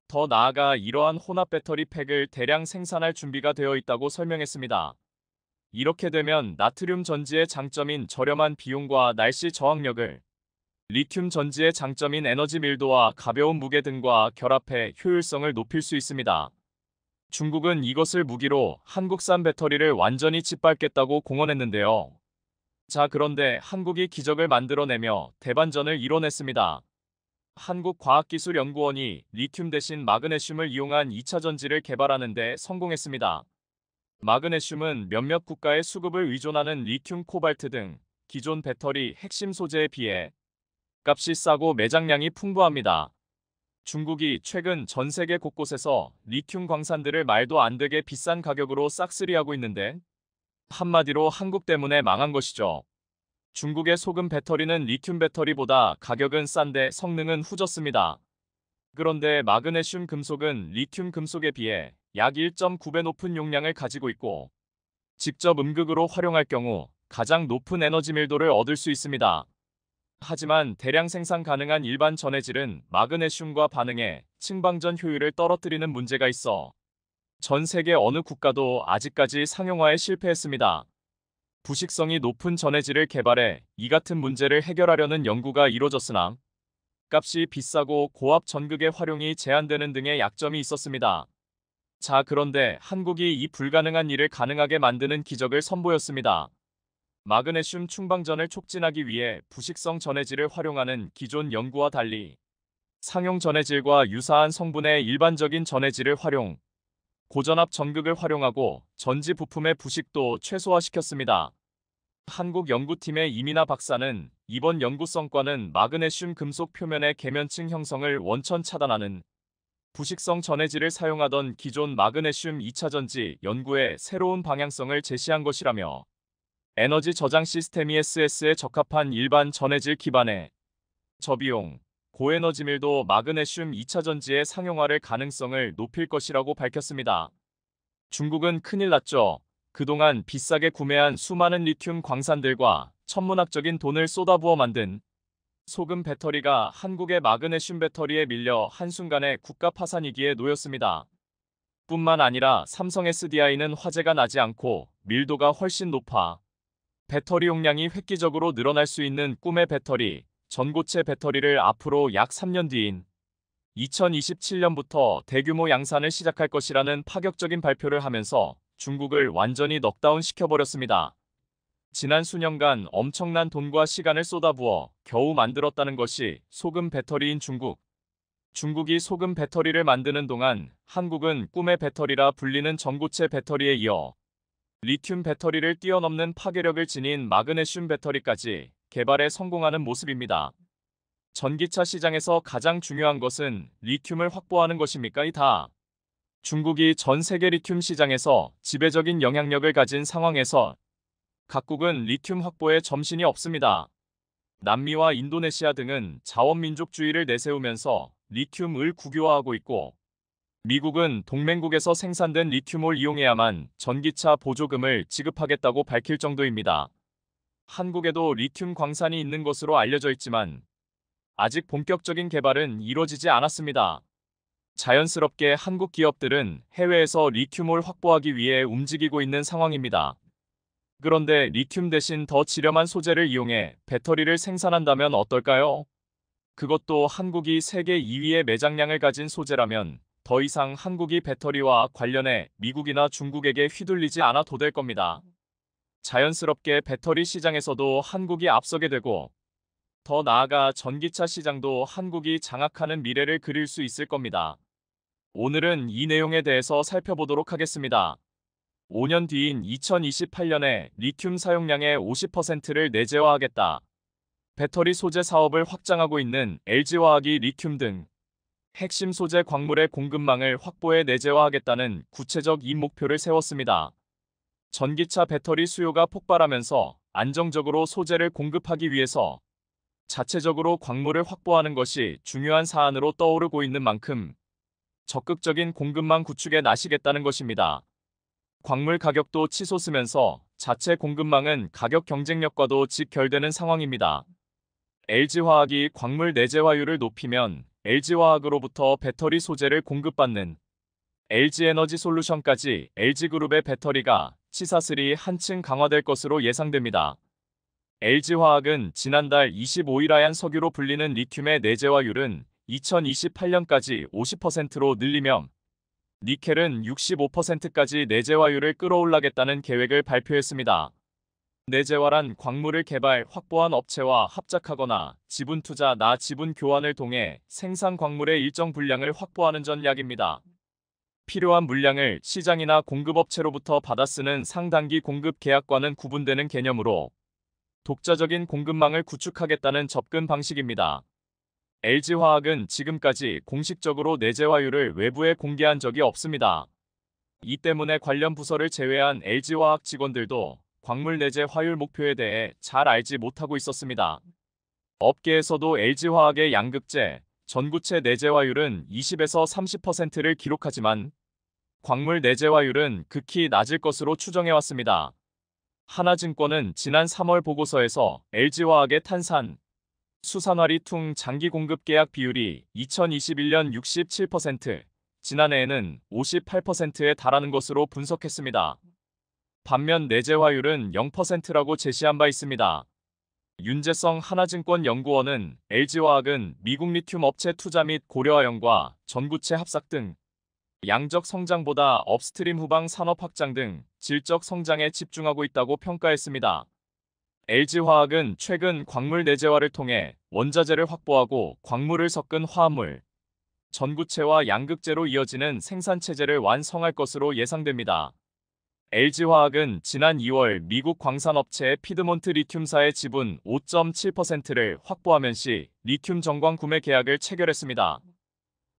더 나아가 이러한 혼합 배터리 팩을 대량 생산할 준비가 되어 있다고 설명했습니다. 이렇게 되면 나트륨 전지의 장점인 저렴한 비용과 날씨 저항력을 리튬 전지의 장점인 에너지 밀도와 가벼운 무게 등과 결합해 효율성을 높일 수 있습니다. 중국은 이것을 무기로 한국산 배터리를 완전히 짓밟겠다고 공언했는데요. 자, 그런데 한국이 기적을 만들어내며 대반전을 이뤄냈습니다. 한국과학기술연구원이 리튬 대신 마그네슘을 이용한 2차 전지를 개발하는 데 성공했습니다. 마그네슘은 몇몇 국가의 수급을 의존하는 리튬, 코발트 등 기존 배터리 핵심 소재에 비해 값이 싸고 매장량이 풍부합니다. 중국이 최근 전 세계 곳곳에서 리튬 광산들을 말도 안 되게 비싼 가격으로 싹쓸이하고 있는데 한마디로 한국 때문에 망한 것이죠. 중국의 소금 배터리는 리튬 배터리보다 가격은 싼데 성능은 후졌습니다. 그런데 마그네슘 금속은 리튬 금속에 비해 약 1.9배 높은 용량을 가지고 있고 직접 음극으로 활용할 경우 가장 높은 에너지 밀도를 얻을 수 있습니다. 하지만 대량 생산 가능한 일반 전해질은 마그네슘과 반응해 층방전 효율을 떨어뜨리는 문제가 있어 전 세계 어느 국가도 아직까지 상용화에 실패했습니다. 부식성이 높은 전해질을 개발해 이 같은 문제를 해결하려는 연구가 이뤄졌으나 값이 비싸고 고압 전극의 활용이 제한되는 등의 약점이 있었습니다. 자, 그런데 한국이 이 불가능한 일을 가능하게 만드는 기적을 선보였습니다. 마그네슘 충방전을 촉진하기 위해 부식성 전해질을 활용하는 기존 연구와 달리 상용 전해질과 유사한 성분의 일반적인 전해질을 활용, 고전압 전극을 활용하고 전지 부품의 부식도 최소화시켰습니다. 한국 연구팀의 이민아 박사는 이번 연구 성과는 마그네슘 금속 표면의 계면층 형성을 원천 차단하는 부식성 전해질을 사용하던 기존 마그네슘 2차 전지 연구의 새로운 방향성을 제시한 것이라며 에너지 저장 시스템 ESS에 적합한 일반 전해질 기반의 저비용, 고에너지 밀도 마그네슘 2차 전지의 상용화를 가능성을 높일 것이라고 밝혔습니다. 중국은 큰일 났죠. 그동안 비싸게 구매한 수많은 리튬 광산들과 천문학적인 돈을 쏟아부어 만든 소금 배터리가 한국의 마그네슘 배터리에 밀려 한순간에 국가 파산 위기에 놓였습니다. 뿐만 아니라 삼성 SDI는 화재가 나지 않고 밀도가 훨씬 높아 배터리 용량이 획기적으로 늘어날 수 있는 꿈의 배터리, 전고체 배터리를 앞으로 약 3년 뒤인 2027년부터 대규모 양산을 시작할 것이라는 파격적인 발표를 하면서 중국을 완전히 넉다운 시켜버렸습니다. 지난 수년간 엄청난 돈과 시간을 쏟아부어 겨우 만들었다는 것이 소금 배터리인 중국. 중국이 소금 배터리를 만드는 동안 한국은 꿈의 배터리라 불리는 전고체 배터리에 이어 리튬 배터리를 뛰어넘는 파괴력을 지닌 마그네슘 배터리까지 개발에 성공하는 모습입니다. 전기차 시장에서 가장 중요한 것은 리튬을 확보하는 것입니까? 이다. 중국이 전 세계 리튬 시장에서 지배적인 영향력을 가진 상황에서 각국은 리튬 확보에 점신이 없습니다. 남미와 인도네시아 등은 자원민족주의를 내세우면서 리튬을 국유화하고 있고, 미국은 동맹국에서 생산된 리튬을 이용해야만 전기차 보조금을 지급하겠다고 밝힐 정도입니다. 한국에도 리튬 광산이 있는 것으로 알려져 있지만 아직 본격적인 개발은 이루어지지 않았습니다. 자연스럽게 한국 기업들은 해외에서 리튬을 확보하기 위해 움직이고 있는 상황입니다. 그런데 리튬 대신 더 저렴한 소재를 이용해 배터리를 생산한다면 어떨까요? 그것도 한국이 세계 2위의 매장량을 가진 소재라면 더 이상 한국이 배터리와 관련해 미국이나 중국에게 휘둘리지 않아도 될 겁니다. 자연스럽게 배터리 시장에서도 한국이 앞서게 되고, 더 나아가 전기차 시장도 한국이 장악하는 미래를 그릴 수 있을 겁니다. 오늘은 이 내용에 대해서 살펴보도록 하겠습니다. 5년 뒤인 2028년에 리튬 사용량의 50%를 내재화하겠다. 배터리 소재 사업을 확장하고 있는 LG화학이 리튬 등 핵심 소재 광물의 공급망을 확보해 내재화하겠다는 구체적 이 목표를 세웠습니다. 전기차 배터리 수요가 폭발하면서 안정적으로 소재를 공급하기 위해서 자체적으로 광물을 확보하는 것이 중요한 사안으로 떠오르고 있는 만큼 적극적인 공급망 구축에 나서겠다는 것입니다. 광물 가격도 치솟으면서 자체 공급망은 가격 경쟁력과도 직결되는 상황입니다. LG화학이 광물 내재화율을 높이면 LG화학으로부터 배터리 소재를 공급받는 LG에너지솔루션까지 LG그룹의 배터리가 치사슬이 한층 강화될 것으로 예상됩니다. LG화학은 지난달 25일 하얀 석유로 불리는 리튬의 내재화율은 2028년까지 50%로 늘리며 니켈은 65%까지 내재화율을 끌어올라겠다는 계획을 발표했습니다. 내재화란 광물을 개발, 확보한 업체와 합작하거나 지분 투자, 지분 교환을 통해 생산 광물의 일정 분량을 확보하는 전략입니다. 필요한 물량을 시장이나 공급업체로부터 받아 쓰는 상단기 공급 계약과는 구분되는 개념으로 독자적인 공급망을 구축하겠다는 접근 방식입니다. LG화학은 지금까지 공식적으로 내재화율을 외부에 공개한 적이 없습니다. 이 때문에 관련 부서를 제외한 LG화학 직원들도 광물 내재화율 목표에 대해 잘 알지 못하고 있었습니다. 업계에서도 LG화학의 양극재, 전구체 내재화율은 20에서 30%를 기록하지만 광물 내재화율은 극히 낮을 것으로 추정해왔습니다. 하나증권은 지난 3월 보고서에서 LG화학의 탄산, 수산화리퉁 장기 공급 계약 비율이 2021년 67%, 지난해에는 58%에 달하는 것으로 분석했습니다. 반면 내재화율은 0%라고 제시한 바 있습니다. 윤재성 하나증권 연구원은 LG화학은 미국 리튬 업체 투자 및 고려화연과 전구체 합작 등 양적 성장보다 업스트림 후방 산업 확장 등 질적 성장에 집중하고 있다고 평가했습니다. LG화학은 최근 광물 내재화를 통해 원자재를 확보하고 광물을 섞은 화합물, 전구체와 양극재로 이어지는 생산체제를 완성할 것으로 예상됩니다. LG화학은 지난 2월 미국 광산업체 피드몬트 리튬사의 지분 5.7%를 확보하면서 리튬 정광 구매 계약을 체결했습니다.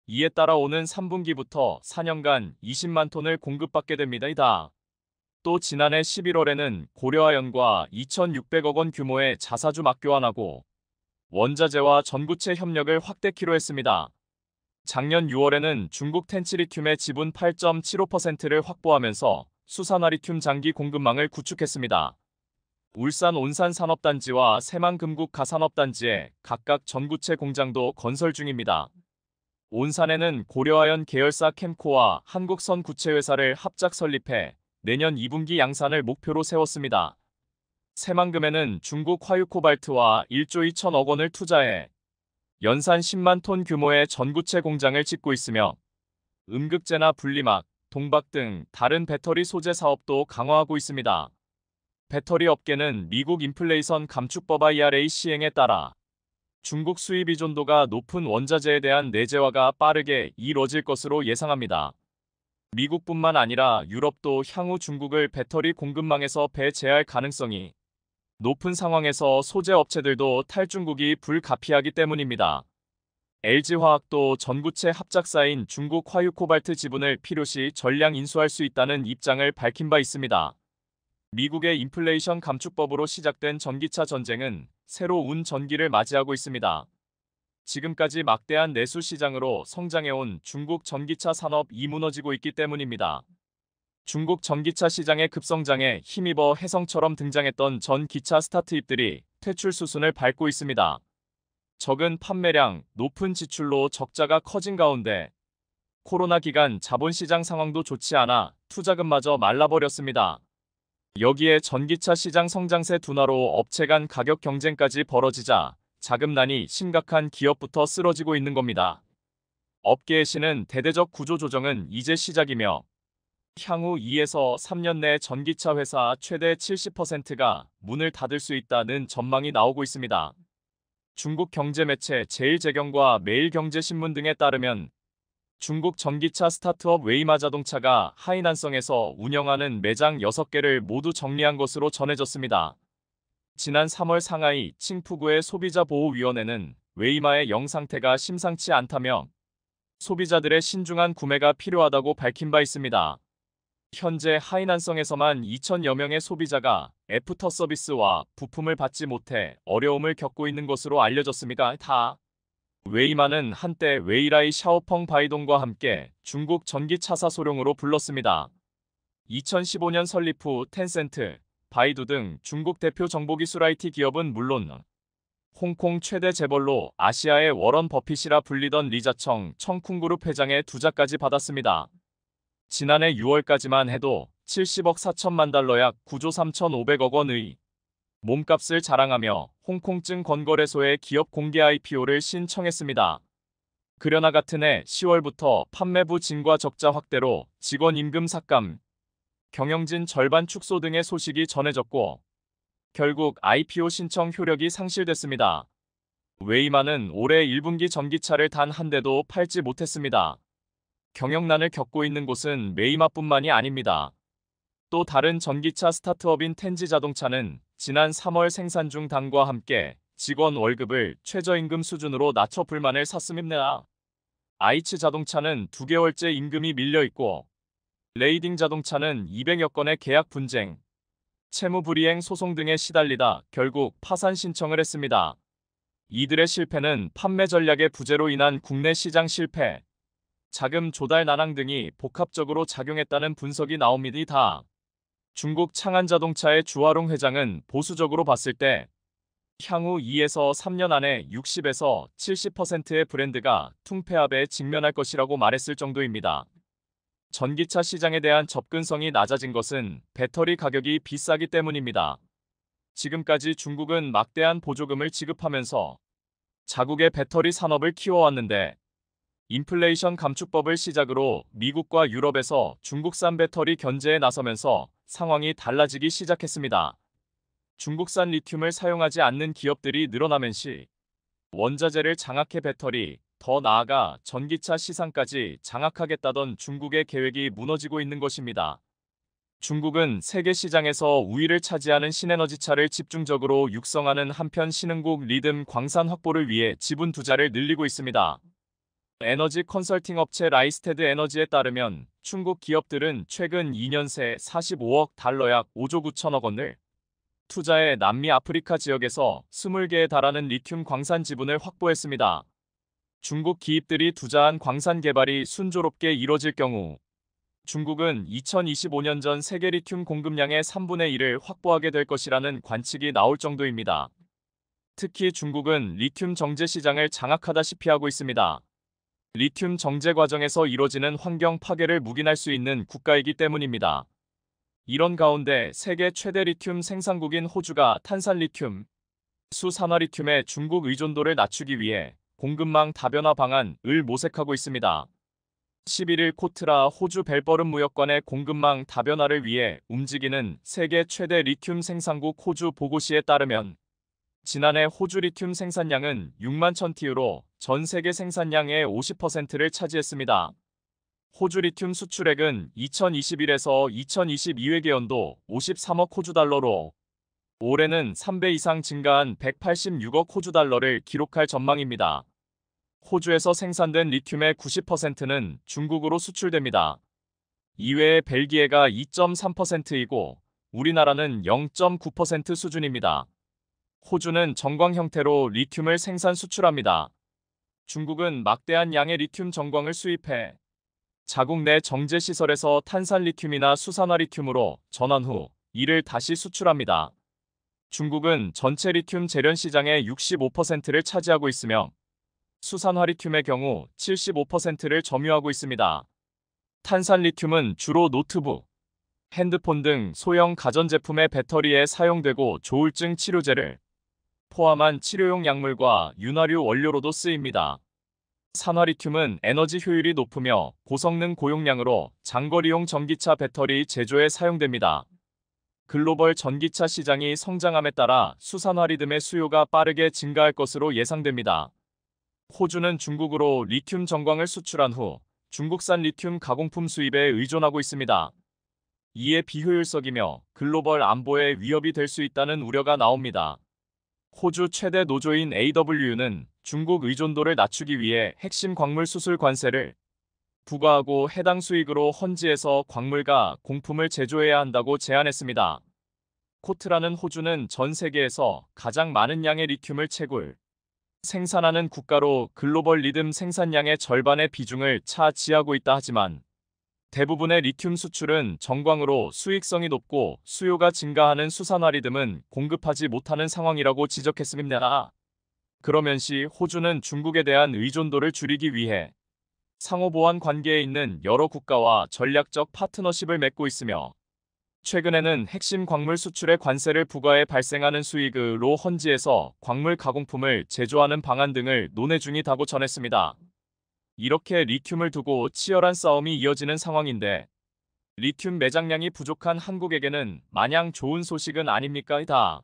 이에 따라 오는 3분기부터 4년간 20만 톤을 공급받게 됩니다. 또 지난해 11월에는 고려화연과 2,600억 원 규모의 자사주 맞교환하고 원자재와 전구체 협력을 확대키로 했습니다. 작년 6월에는 중국 텐치리튬의 지분 8.75%를 확보하면서 수산화리튬 장기 공급망을 구축했습니다. 울산 온산산업단지와 새만금국 가산업단지에 각각 전구체 공장도 건설 중입니다. 온산에는 고려화연 계열사 캠코와 한국선구체회사를 합작 설립해 내년 2분기 양산을 목표로 세웠습니다. 새만금에는 중국 화유코발트와 1조 2천억 원을 투자해 연산 10만 톤 규모의 전구체 공장을 짓고 있으며 음극재나 분리막, 동박 등 다른 배터리 소재 사업도 강화하고 있습니다. 배터리 업계는 미국 인플레이션 감축법 IRA 시행에 따라 중국 수입 의존도가 높은 원자재에 대한 내재화가 빠르게 이뤄질 것으로 예상합니다. 미국뿐만 아니라 유럽도 향후 중국을 배터리 공급망에서 배제할 가능성이 높은 상황에서 소재 업체들도 탈중국이 불가피하기 때문입니다. LG화학도 전구체 합작사인 중국 화유코발트 지분을 필요시 전량 인수할 수 있다는 입장을 밝힌 바 있습니다. 미국의 인플레이션 감축법으로 시작된 전기차 전쟁은 새로운 전기를 맞이하고 있습니다. 지금까지 막대한 내수 시장으로 성장해온 중국 전기차 산업이 무너지고 있기 때문입니다. 중국 전기차 시장의 급성장에 힘입어 혜성처럼 등장했던 전기차 스타트업들이 퇴출 수순을 밟고 있습니다. 적은 판매량, 높은 지출로 적자가 커진 가운데 코로나 기간 자본시장 상황도 좋지 않아 투자금마저 말라버렸습니다. 여기에 전기차 시장 성장세 둔화로 업체 간 가격 경쟁까지 벌어지자 자금난이 심각한 기업부터 쓰러지고 있는 겁니다. 업계의 신은 대대적 구조조정은 이제 시작이며 향후 2에서 3년 내 전기차 회사 최대 70%가 문을 닫을 수 있다는 전망이 나오고 있습니다. 중국 경제 매체 제일제경과 매일경제신문 등에 따르면 중국 전기차 스타트업 웨이마 자동차가 하이난성에서 운영하는 매장 6개를 모두 정리한 것으로 전해졌습니다. 지난 3월 상하이 칭푸구의 소비자보호위원회는 웨이마의 영상태가 심상치 않다며 소비자들의 신중한 구매가 필요하다고 밝힌 바 있습니다. 현재 하이난성에서만 2천여 명의 소비자가 애프터 서비스와 부품을 받지 못해 어려움을 겪고 있는 것으로 알려졌습니다. 웨이마는 한때 웨이라이 샤오펑 바이동과 함께 중국 전기차사 소룡으로 불렀습니다. 2015년 설립 후 텐센트, 바이두 등 중국 대표 정보기술 IT 기업은 물론 홍콩 최대 재벌로 아시아의 워런 버핏이라 불리던 리자청 청쿵그룹 회장의 투자까지 받았습니다. 지난해 6월까지만 해도 70억 4천만 달러 약 9조 3,500억 원의 몸값을 자랑하며 홍콩증 건거래소에 기업 공개 IPO를 신청했습니다. 그러나 같은 해 10월부터 판매부 증가 적자 확대로 직원 임금 삭감, 경영진 절반 축소 등의 소식이 전해졌고 결국 IPO 신청 효력이 상실됐습니다. 웨이마는 올해 1분기 전기차를 단 한 대도 팔지 못했습니다. 경영난을 겪고 있는 곳은 웨이마뿐만이 아닙니다. 또 다른 전기차 스타트업인 텐지 자동차는 지난 3월 생산 중 당과 함께 직원 월급을 최저임금 수준으로 낮춰 불만을 샀습니다. 아이츠 자동차는 2개월째 임금이 밀려있고 레이딩 자동차는 200여 건의 계약 분쟁, 채무 불이행 소송 등에 시달리다 결국 파산 신청을 했습니다. 이들의 실패는 판매 전략의 부재로 인한 국내 시장 실패, 자금 조달 난항 등이 복합적으로 작용했다는 분석이 나옵니다. 중국 창안자동차의 주화롱 회장은 보수적으로 봤을 때 향후 2에서 3년 안에 60에서 70%의 브랜드가 퉁폐합에 직면할 것이라고 말했을 정도입니다. 전기차 시장에 대한 접근성이 낮아진 것은 배터리 가격이 비싸기 때문입니다. 지금까지 중국은 막대한 보조금을 지급하면서 자국의 배터리 산업을 키워왔는데 인플레이션 감축법을 시작으로 미국과 유럽에서 중국산 배터리 견제에 나서면서 상황이 달라지기 시작했습니다. 중국산 리튬을 사용하지 않는 기업들이 늘어나면서 원자재를 장악해 배터리, 더 나아가 전기차 시장까지 장악하겠다던 중국의 계획이 무너지고 있는 것입니다. 중국은 세계 시장에서 우위를 차지하는 신에너지차를 집중적으로 육성하는 한편 신흥국 리듬 광산 확보를 위해 지분 투자를 늘리고 있습니다. 에너지 컨설팅 업체 라이스테드 에너지에 따르면 중국 기업들은 최근 2년 새 45억 달러 약 5조 9천억 원을 투자해 남미 아프리카 지역에서 20개에 달하는 리튬 광산 지분을 확보했습니다. 중국 기업들이 투자한 광산 개발이 순조롭게 이뤄질 경우 중국은 2025년 전 세계 리튬 공급량의 3분의 1을 확보하게 될 것이라는 관측이 나올 정도입니다. 특히 중국은 리튬 정제 시장을 장악하다시피 하고 있습니다. 리튬 정제 과정에서 이뤄지는 환경 파괴를 묵인할 수 있는 국가이기 때문입니다. 이런 가운데 세계 최대 리튬 생산국인 호주가 탄산 리튬, 수산화 리튬의 중국 의존도를 낮추기 위해 공급망 다변화 방안을 모색하고 있습니다. 11일 코트라 호주 벨버름 무역관의 공급망 다변화를 위해 움직이는 세계 최대 리튬 생산국 호주 보고시에 따르면 지난해 호주 리튬 생산량은 6만 1000TU로 전 세계 생산량의 50%를 차지했습니다. 호주 리튬 수출액은 2021에서 2022회계 연도 53억 호주 달러로 올해는 3배 이상 증가한 186억 호주 달러를 기록할 전망입니다. 호주에서 생산된 리튬의 90%는 중국으로 수출됩니다. 이외에 벨기에가 2.3%이고 우리나라는 0.9% 수준입니다. 호주는 정광 형태로 리튬을 생산 수출합니다. 중국은 막대한 양의 리튬 정광을 수입해 자국 내 정제 시설에서 탄산 리튬이나 수산화 리튬으로 전환 후 이를 다시 수출합니다. 중국은 전체 리튬 재련 시장의 65%를 차지하고 있으며 수산화 리튬의 경우 75%를 점유하고 있습니다. 탄산 리튬은 주로 노트북, 핸드폰 등 소형 가전제품의 배터리에 사용되고 조울증 치료제를 포함한 치료용 약물과 윤활유 원료로도 쓰입니다. 산화 리튬은 에너지 효율이 높으며 고성능 고용량으로 장거리용 전기차 배터리 제조에 사용됩니다. 글로벌 전기차 시장이 성장함에 따라 수산화 리튬의 수요가 빠르게 증가할 것으로 예상됩니다. 호주는 중국으로 리튬 정광을 수출한 후 중국산 리튬 가공품 수입에 의존하고 있습니다. 이에 비효율적이며 글로벌 안보에 위협이 될 수 있다는 우려가 나옵니다. 호주 최대 노조인 AWU는 중국 의존도를 낮추기 위해 핵심 광물 수출 관세를 부과하고 해당 수익으로 헌지에서 광물과 공품을 제조해야 한다고 제안했습니다. 코트라는 호주는 전 세계에서 가장 많은 양의 리튬을 채굴, 생산하는 국가로 글로벌 리튬 생산량의 절반의 비중을 차지하고 있다 하지만 대부분의 리튬 수출은 정광으로 수익성이 높고 수요가 증가하는 수산화 리튬은 공급하지 못하는 상황이라고 지적했습니다. 그러면서 호주는 중국에 대한 의존도를 줄이기 위해 상호보완 관계에 있는 여러 국가와 전략적 파트너십을 맺고 있으며 최근에는 핵심 광물 수출의 관세를 부과해 발생하는 수익으로 헌지에서 광물 가공품을 제조하는 방안 등을 논의 중이다고 전했습니다. 이렇게 리튬을 두고 치열한 싸움이 이어지는 상황인데 리튬 매장량이 부족한 한국에게는 마냥 좋은 소식은 아닙니까?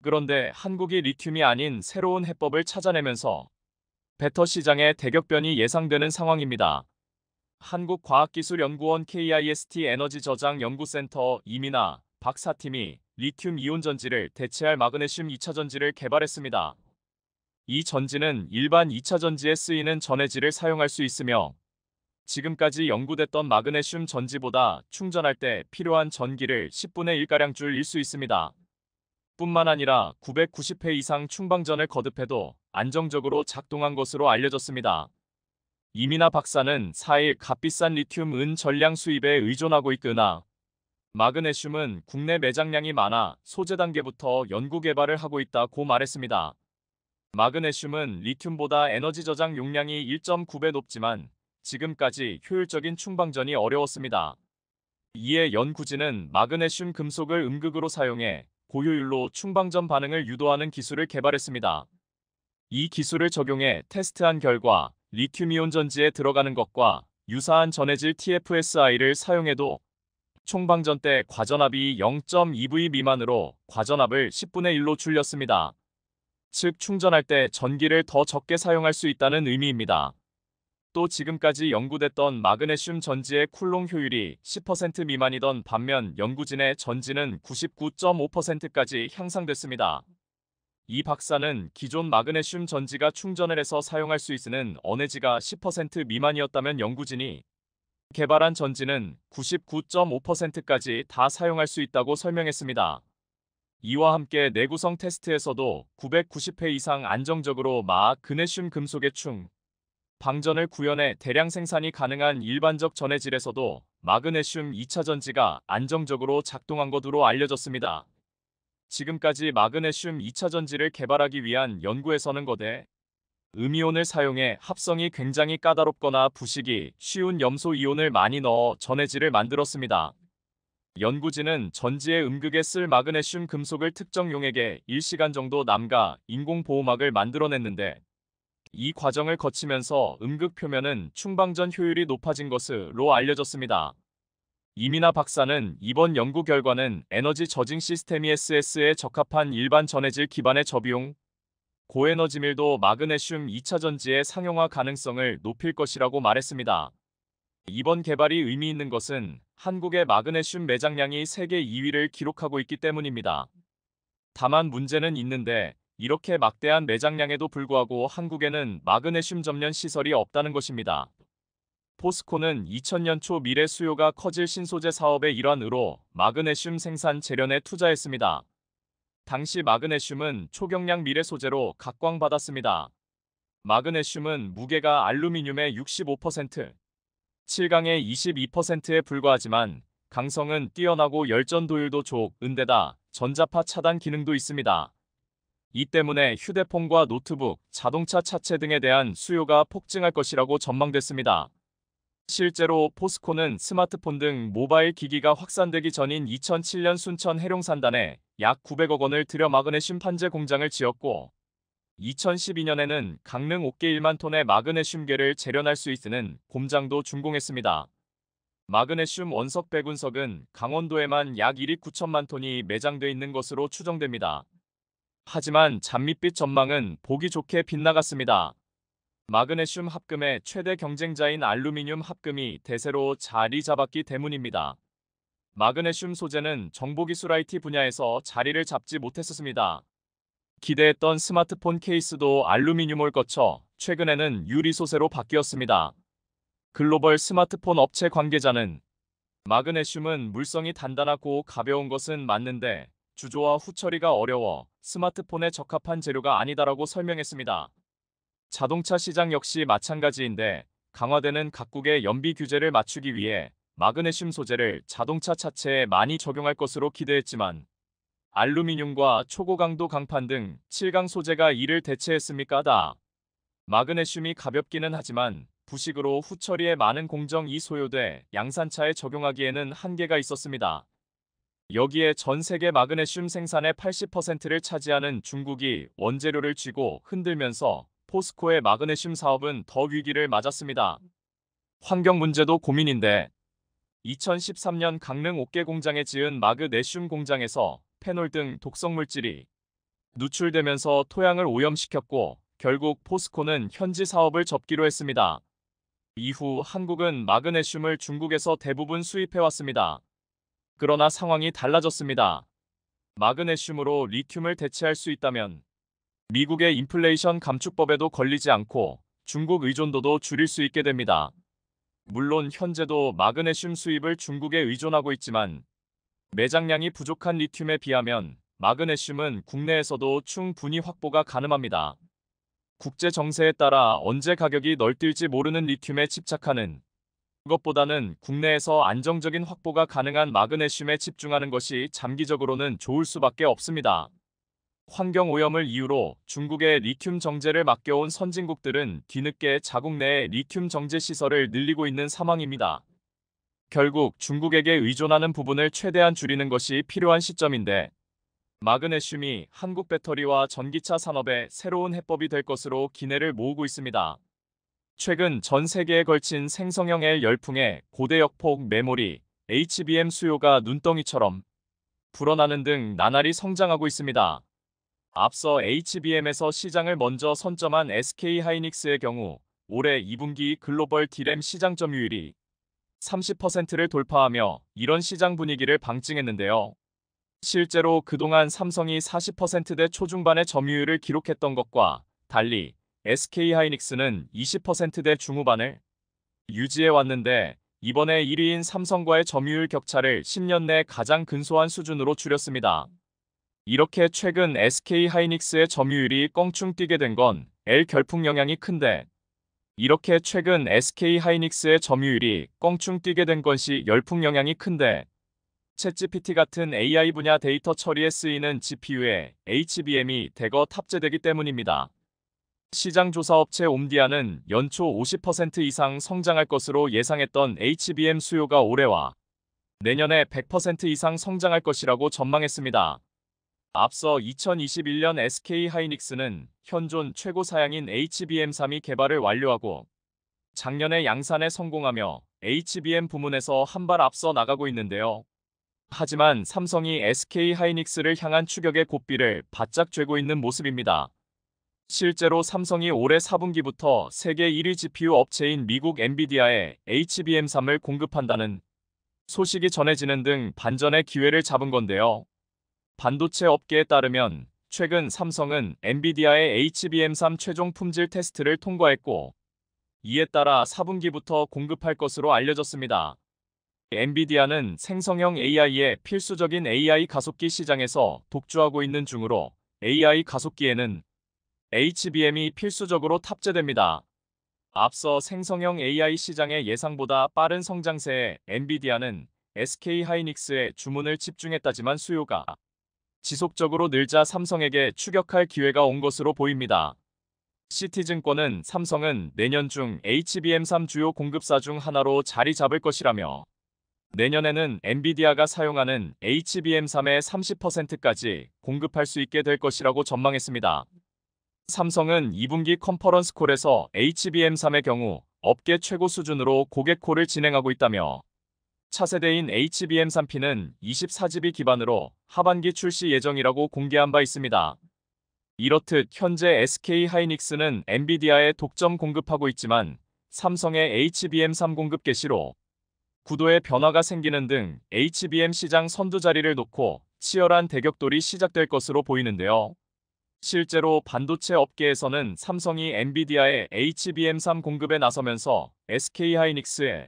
그런데 한국이 리튬이 아닌 새로운 해법을 찾아내면서 배터 시장의 대격변이 예상되는 상황입니다. 한국과학기술연구원 KIST 에너지 저장 연구센터 이민아 박사팀이 리튬 이온 전지를 대체할 마그네슘 2차 전지를 개발했습니다. 이 전지는 일반 2차 전지에 쓰이는 전해질을 사용할 수 있으며 지금까지 연구됐던 마그네슘 전지보다 충전할 때 필요한 전기를 10분의 1가량 줄일 수 있습니다. 뿐만 아니라 990회 이상 충방전을 거듭해도 안정적으로 작동한 것으로 알려졌습니다. 이민아 박사는 4일 값비싼 리튬 은 전량 수입에 의존하고 있으나 마그네슘은 국내 매장량이 많아 소재 단계부터 연구 개발을 하고 있다고 말했습니다. 마그네슘은 리튬보다 에너지 저장 용량이 1.9배 높지만 지금까지 효율적인 충방전이 어려웠습니다. 이에 연구진은 마그네슘 금속을 음극으로 사용해 고효율로 충방전 반응을 유도하는 기술을 개발했습니다. 이 기술을 적용해 테스트한 결과 리튬이온 전지에 들어가는 것과 유사한 전해질 TFSI를 사용해도 총방전 때 과전압이 0.2V 미만으로 과전압을 10분의 1로 줄였습니다. 즉 충전할 때 전기를 더 적게 사용할 수 있다는 의미입니다. 또 지금까지 연구됐던 마그네슘 전지의 쿨롱 효율이 10% 미만이던 반면 연구진의 전지는 99.5%까지 향상됐습니다. 이 박사는 기존 마그네슘 전지가 충전을 해서 사용할 수 있는 에너지가 10% 미만이었다면 연구진이 개발한 전지는 99.5%까지 다 사용할 수 있다고 설명했습니다. 이와 함께 내구성 테스트에서도 990회 이상 안정적으로 마그네슘 금속의 충 방전을 구현해 대량 생산이 가능한 일반적 전해질에서도 마그네슘 2차 전지가 안정적으로 작동한 것으로 알려졌습니다. 지금까지 마그네슘 2차 전지를 개발하기 위한 연구에서는 거대 음이온을 사용해 합성이 굉장히 까다롭거나 부식이 쉬운 염소 이온을 많이 넣어 전해질을 만들었습니다. 연구진은 전지의 음극에 쓸 마그네슘 금속을 특정 용액에 1시간 정도 남가 인공보호막을 만들어냈는데 이 과정을 거치면서 음극 표면은 충방전 효율이 높아진 것으로 알려졌습니다. 이민아 박사는 이번 연구 결과는 에너지 저징 시스템 ESS에 적합한 일반 전해질 기반의 저비용, 고에너지 밀도 마그네슘 2차 전지의 상용화 가능성을 높일 것이라고 말했습니다. 이번 개발이 의미 있는 것은 한국의 마그네슘 매장량이 세계 2위를 기록하고 있기 때문입니다. 다만 문제는 있는데 이렇게 막대한 매장량에도 불구하고 한국에는 마그네슘 점련 시설이 없다는 것입니다. 포스코는 2000년 초 미래 수요가 커질 신소재 사업의 일환으로 마그네슘 생산 재련에 투자했습니다. 당시 마그네슘은 초경량 미래 소재로 각광받았습니다. 마그네슘은 무게가 알루미늄의 65%, 7강의 22%에 불과하지만 강성은 뛰어나고 열전 도율도 좋은데다 전자파 차단 기능도 있습니다. 이 때문에 휴대폰과 노트북, 자동차 차체 등에 대한 수요가 폭증할 것이라고 전망됐습니다. 실제로 포스코는 스마트폰 등 모바일 기기가 확산되기 전인 2007년 순천 해룡산단에 약 900억 원을 들여 마그네슘 판재 공장을 지었고 2012년에는 강릉 옥계 1만 톤의 마그네슘계를 재련할 수 있는 공장도 준공했습니다. 마그네슘 원석 백운석은 강원도에만 약 1억 9천만 톤이 매장돼 있는 것으로 추정됩니다. 하지만 잔밋빛 전망은 보기 좋게 빗나갔습니다. 마그네슘 합금의 최대 경쟁자인 알루미늄 합금이 대세로 자리 잡았기 때문입니다. 마그네슘 소재는 정보기술 IT 분야에서 자리를 잡지 못했었습니다. 기대했던 스마트폰 케이스도 알루미늄을 거쳐 최근에는 유리 소재로 바뀌었습니다. 글로벌 스마트폰 업체 관계자는 마그네슘은 물성이 단단하고 가벼운 것은 맞는데 주조와 후처리가 어려워 스마트폰에 적합한 재료가 아니다라고 설명했습니다. 자동차 시장 역시 마찬가지인데 강화되는 각국의 연비 규제를 맞추기 위해 마그네슘 소재를 자동차 차체에 많이 적용할 것으로 기대했지만 알루미늄과 초고강도 강판 등 7강 소재가 이를 대체했습니까? 마그네슘이 가볍기는 하지만 부식으로 후처리에 많은 공정이 소요돼 양산차에 적용하기에는 한계가 있었습니다. 여기에 전 세계 마그네슘 생산의 80%를 차지하는 중국이 원재료를 쥐고 흔들면서 포스코의 마그네슘 사업은 더 위기를 맞았습니다. 환경 문제도 고민인데 2013년 강릉 옥계 공장에 지은 마그네슘 공장에서 페놀 등 독성 물질이 누출되면서 토양을 오염시켰고 결국 포스코는 현지 사업을 접기로 했습니다. 이후 한국은 마그네슘을 중국에서 대부분 수입해왔습니다. 그러나 상황이 달라졌습니다. 마그네슘으로 리튬을 대체할 수 있다면 미국의 인플레이션 감축법에도 걸리지 않고 중국 의존도도 줄일 수 있게 됩니다. 물론 현재도 마그네슘 수입을 중국에 의존하고 있지만 매장량이 부족한 리튬에 비하면 마그네슘은 국내에서도 충분히 확보가 가능합니다. 국제 정세에 따라 언제 가격이 널뛸지 모르는 리튬에 집착하는 것보다는 국내에서 안정적인 확보가 가능한 마그네슘에 집중하는 것이 장기적으로는 좋을 수밖에 없습니다. 환경오염을 이유로 중국의 리튬 정제를 맡겨온 선진국들은 뒤늦게 자국 내에 리튬 정제 시설을 늘리고 있는 상황입니다. 결국 중국에게 의존하는 부분을 최대한 줄이는 것이 필요한 시점인데 마그네슘이 한국 배터리와 전기차 산업의 새로운 해법이 될 것으로 기대를 모으고 있습니다. 최근 전 세계에 걸친 생성형 L 열풍에 고대역폭 메모리, HBM 수요가 눈덩이처럼 불어나는 등 나날이 성장하고 있습니다. 앞서 HBM에서 시장을 먼저 선점한 SK하이닉스의 경우 올해 2분기 글로벌 D램 시장 점유율이 30%를 돌파하며 이런 시장 분위기를 방증했는데요. 실제로 그동안 삼성이 40%대 초중반의 점유율을 기록했던 것과 달리 SK하이닉스는 20%대 중후반을 유지해왔는데 이번에 1위인 삼성과의 점유율 격차를 10년 내 가장 근소한 수준으로 줄였습니다. 이렇게 최근 SK하이닉스의 점유율이 껑충 뛰게 된 건 L 결풍 영향이 큰데 이렇게 최근 SK하이닉스의 점유율이 껑충 뛰게 된 것이 열풍 영향이 큰데 챗GPT 같은 AI 분야 데이터 처리에 쓰이는 GPU에 HBM이 대거 탑재되기 때문입니다. 시장조사업체 옴디아는 연초 50% 이상 성장할 것으로 예상했던 HBM 수요가 올해와 내년에 100% 이상 성장할 것이라고 전망했습니다. 앞서 2021년 SK하이닉스는 현존 최고 사양인 HBM3이 개발을 완료하고 작년에 양산에 성공하며 HBM 부문에서 한 발 앞서 나가고 있는데요. 하지만 삼성이 SK하이닉스를 향한 추격의 고삐를 바짝 쬐고 있는 모습입니다. 실제로 삼성이 올해 4분기부터 세계 1위 GPU 업체인 미국 엔비디아에 HBM3을 공급한다는 소식이 전해지는 등 반전의 기회를 잡은 건데요. 반도체 업계에 따르면 최근 삼성은 엔비디아의 HBM3 최종 품질 테스트를 통과했고 이에 따라 4분기부터 공급할 것으로 알려졌습니다. 엔비디아는 생성형 AI의 필수적인 AI 가속기 시장에서 독주하고 있는 중으로 AI 가속기에는 HBM이 필수적으로 탑재됩니다. 앞서 생성형 AI 시장의 예상보다 빠른 성장세에 엔비디아는 SK하이닉스에 주문을 집중했다지만 수요가 지속적으로 늘자 삼성에게 추격할 기회가 온 것으로 보입니다. 시티증권은 삼성은 내년 중 HBM3 주요 공급사 중 하나로 자리 잡을 것이라며 내년에는 엔비디아가 사용하는 HBM3의 30%까지 공급할 수 있게 될 것이라고 전망했습니다. 삼성은 2분기 컨퍼런스 콜에서 HBM3의 경우 업계 최고 수준으로 고객 콜을 진행하고 있다며 차세대인 HBM3P는 24GB 기반으로 하반기 출시 예정이라고 공개한 바 있습니다. 이렇듯 현재 SK하이닉스는 엔비디아에 독점 공급하고 있지만 삼성의 HBM3 공급 개시로 구도의 변화가 생기는 등 HBM 시장 선두 자리를 놓고 치열한 대격돌이 시작될 것으로 보이는데요. 실제로 반도체 업계에서는 삼성이 엔비디아의 HBM3 공급에 나서면서 SK하이닉스의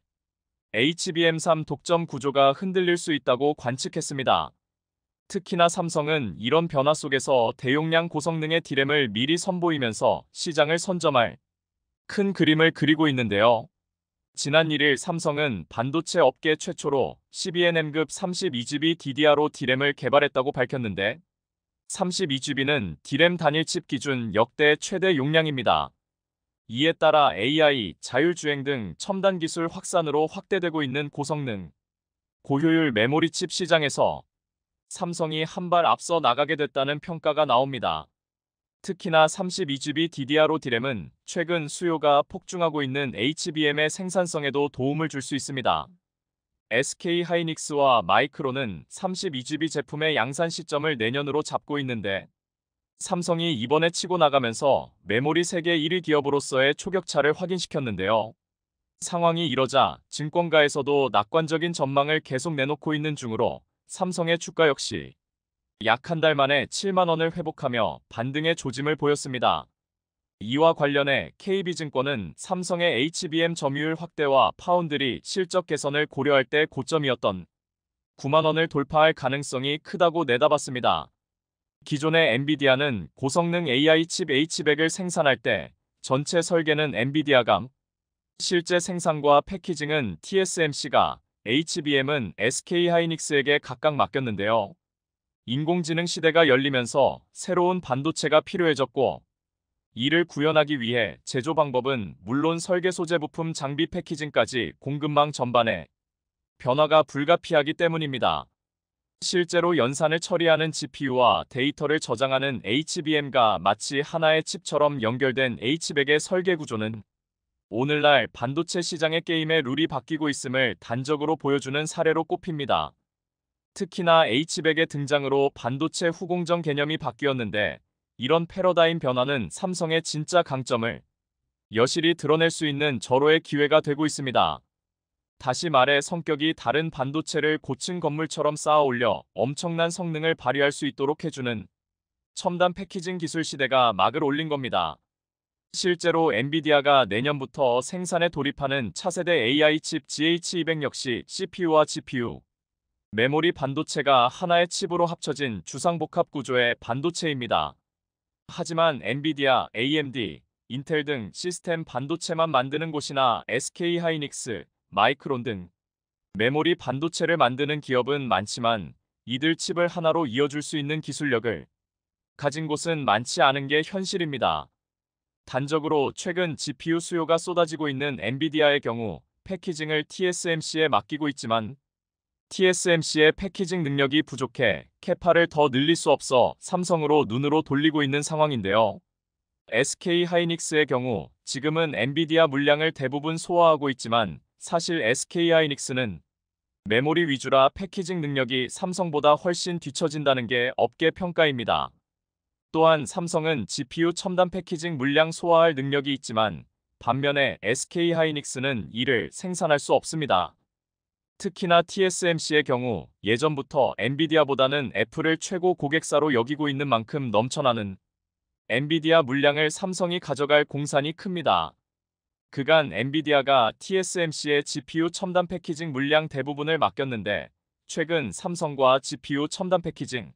HBM3 독점 구조가 흔들릴 수 있다고 관측했습니다. 특히나 삼성은 이런 변화 속에서 대용량 고성능의 D램을 미리 선보이면서 시장을 선점할 큰 그림을 그리고 있는데요. 지난 1일 삼성은 반도체 업계 최초로 12nm급 32GB DDR5 D램을 개발했다고 밝혔는데 32GB는 D램 단일 칩 기준 역대 최대 용량입니다. 이에 따라 AI, 자율주행 등 첨단 기술 확산으로 확대되고 있는 고성능, 고효율 메모리 칩 시장에서 삼성이 한 발 앞서 나가게 됐다는 평가가 나옵니다. 특히나 32GB DDR5 D램은 최근 수요가 폭증하고 있는 HBM의 생산성에도 도움을 줄 수 있습니다. SK하이닉스와 마이크론은 32GB 제품의 양산 시점을 내년으로 잡고 있는데 삼성이 이번에 치고 나가면서 메모리 세계 1위 기업으로서의 초격차를 확인시켰는데요. 상황이 이러자 증권가에서도 낙관적인 전망을 계속 내놓고 있는 중으로 삼성의 주가 역시 약 한 달 만에 7만 원을 회복하며 반등의 조짐을 보였습니다. 이와 관련해 KB증권은 삼성의 HBM 점유율 확대와 파운드리 실적 개선을 고려할 때 고점이었던 9만 원을 돌파할 가능성이 크다고 내다봤습니다. 기존의 엔비디아는 고성능 AI 칩 H100을 생산할 때 전체 설계는 엔비디아가, 실제 생산과 패키징은 TSMC가, HBM은 SK하이닉스에게 각각 맡겼는데요. 인공지능 시대가 열리면서 새로운 반도체가 필요해졌고 이를 구현하기 위해 제조 방법은 물론 설계 소재 부품 장비 패키징까지 공급망 전반에 변화가 불가피하기 때문입니다. 실제로 연산을 처리하는 GPU와 데이터를 저장하는 HBM과 마치 하나의 칩처럼 연결된 H100의 설계 구조는 오늘날 반도체 시장의 게임의 룰이 바뀌고 있음을 단적으로 보여주는 사례로 꼽힙니다. 특히나 H100의 등장으로 반도체 후공정 개념이 바뀌었는데 이런 패러다임 변화는 삼성의 진짜 강점을 여실히 드러낼 수 있는 절호의 기회가 되고 있습니다. 다시 말해 성격이 다른 반도체를 고층 건물처럼 쌓아 올려 엄청난 성능을 발휘할 수 있도록 해주는 첨단 패키징 기술 시대가 막을 올린 겁니다. 실제로 엔비디아가 내년부터 생산에 돌입하는 차세대 AI 칩 GH200 역시 CPU와 GPU, 메모리 반도체가 하나의 칩으로 합쳐진 주상복합 구조의 반도체입니다. 하지만 엔비디아, AMD, 인텔 등 시스템 반도체만 만드는 곳이나 SK하이닉스, 마이크론 등 메모리 반도체를 만드는 기업은 많지만 이들 칩을 하나로 이어줄 수 있는 기술력을 가진 곳은 많지 않은 게 현실입니다. 단적으로 최근 GPU 수요가 쏟아지고 있는 엔비디아의 경우 패키징을 TSMC에 맡기고 있지만 TSMC의 패키징 능력이 부족해 캐파를 더 늘릴 수 없어 삼성으로 눈으로 돌리고 있는 상황인데요. SK하이닉스의 경우 지금은 엔비디아 물량을 대부분 소화하고 있지만 사실 SK하이닉스는 메모리 위주라 패키징 능력이 삼성보다 훨씬 뒤처진다는 게 업계 평가입니다. 또한 삼성은 GPU 첨단 패키징 물량 소화할 능력이 있지만 반면에 SK하이닉스는 이를 생산할 수 없습니다. 특히나 TSMC의 경우 예전부터 엔비디아보다는 애플을 최고 고객사로 여기고 있는 만큼 넘쳐나는 엔비디아 물량을 삼성이 가져갈 공산이 큽니다. 그간 엔비디아가 TSMC의 GPU 첨단 패키징 물량 대부분을 맡겼는데 최근 삼성과 GPU 첨단 패키징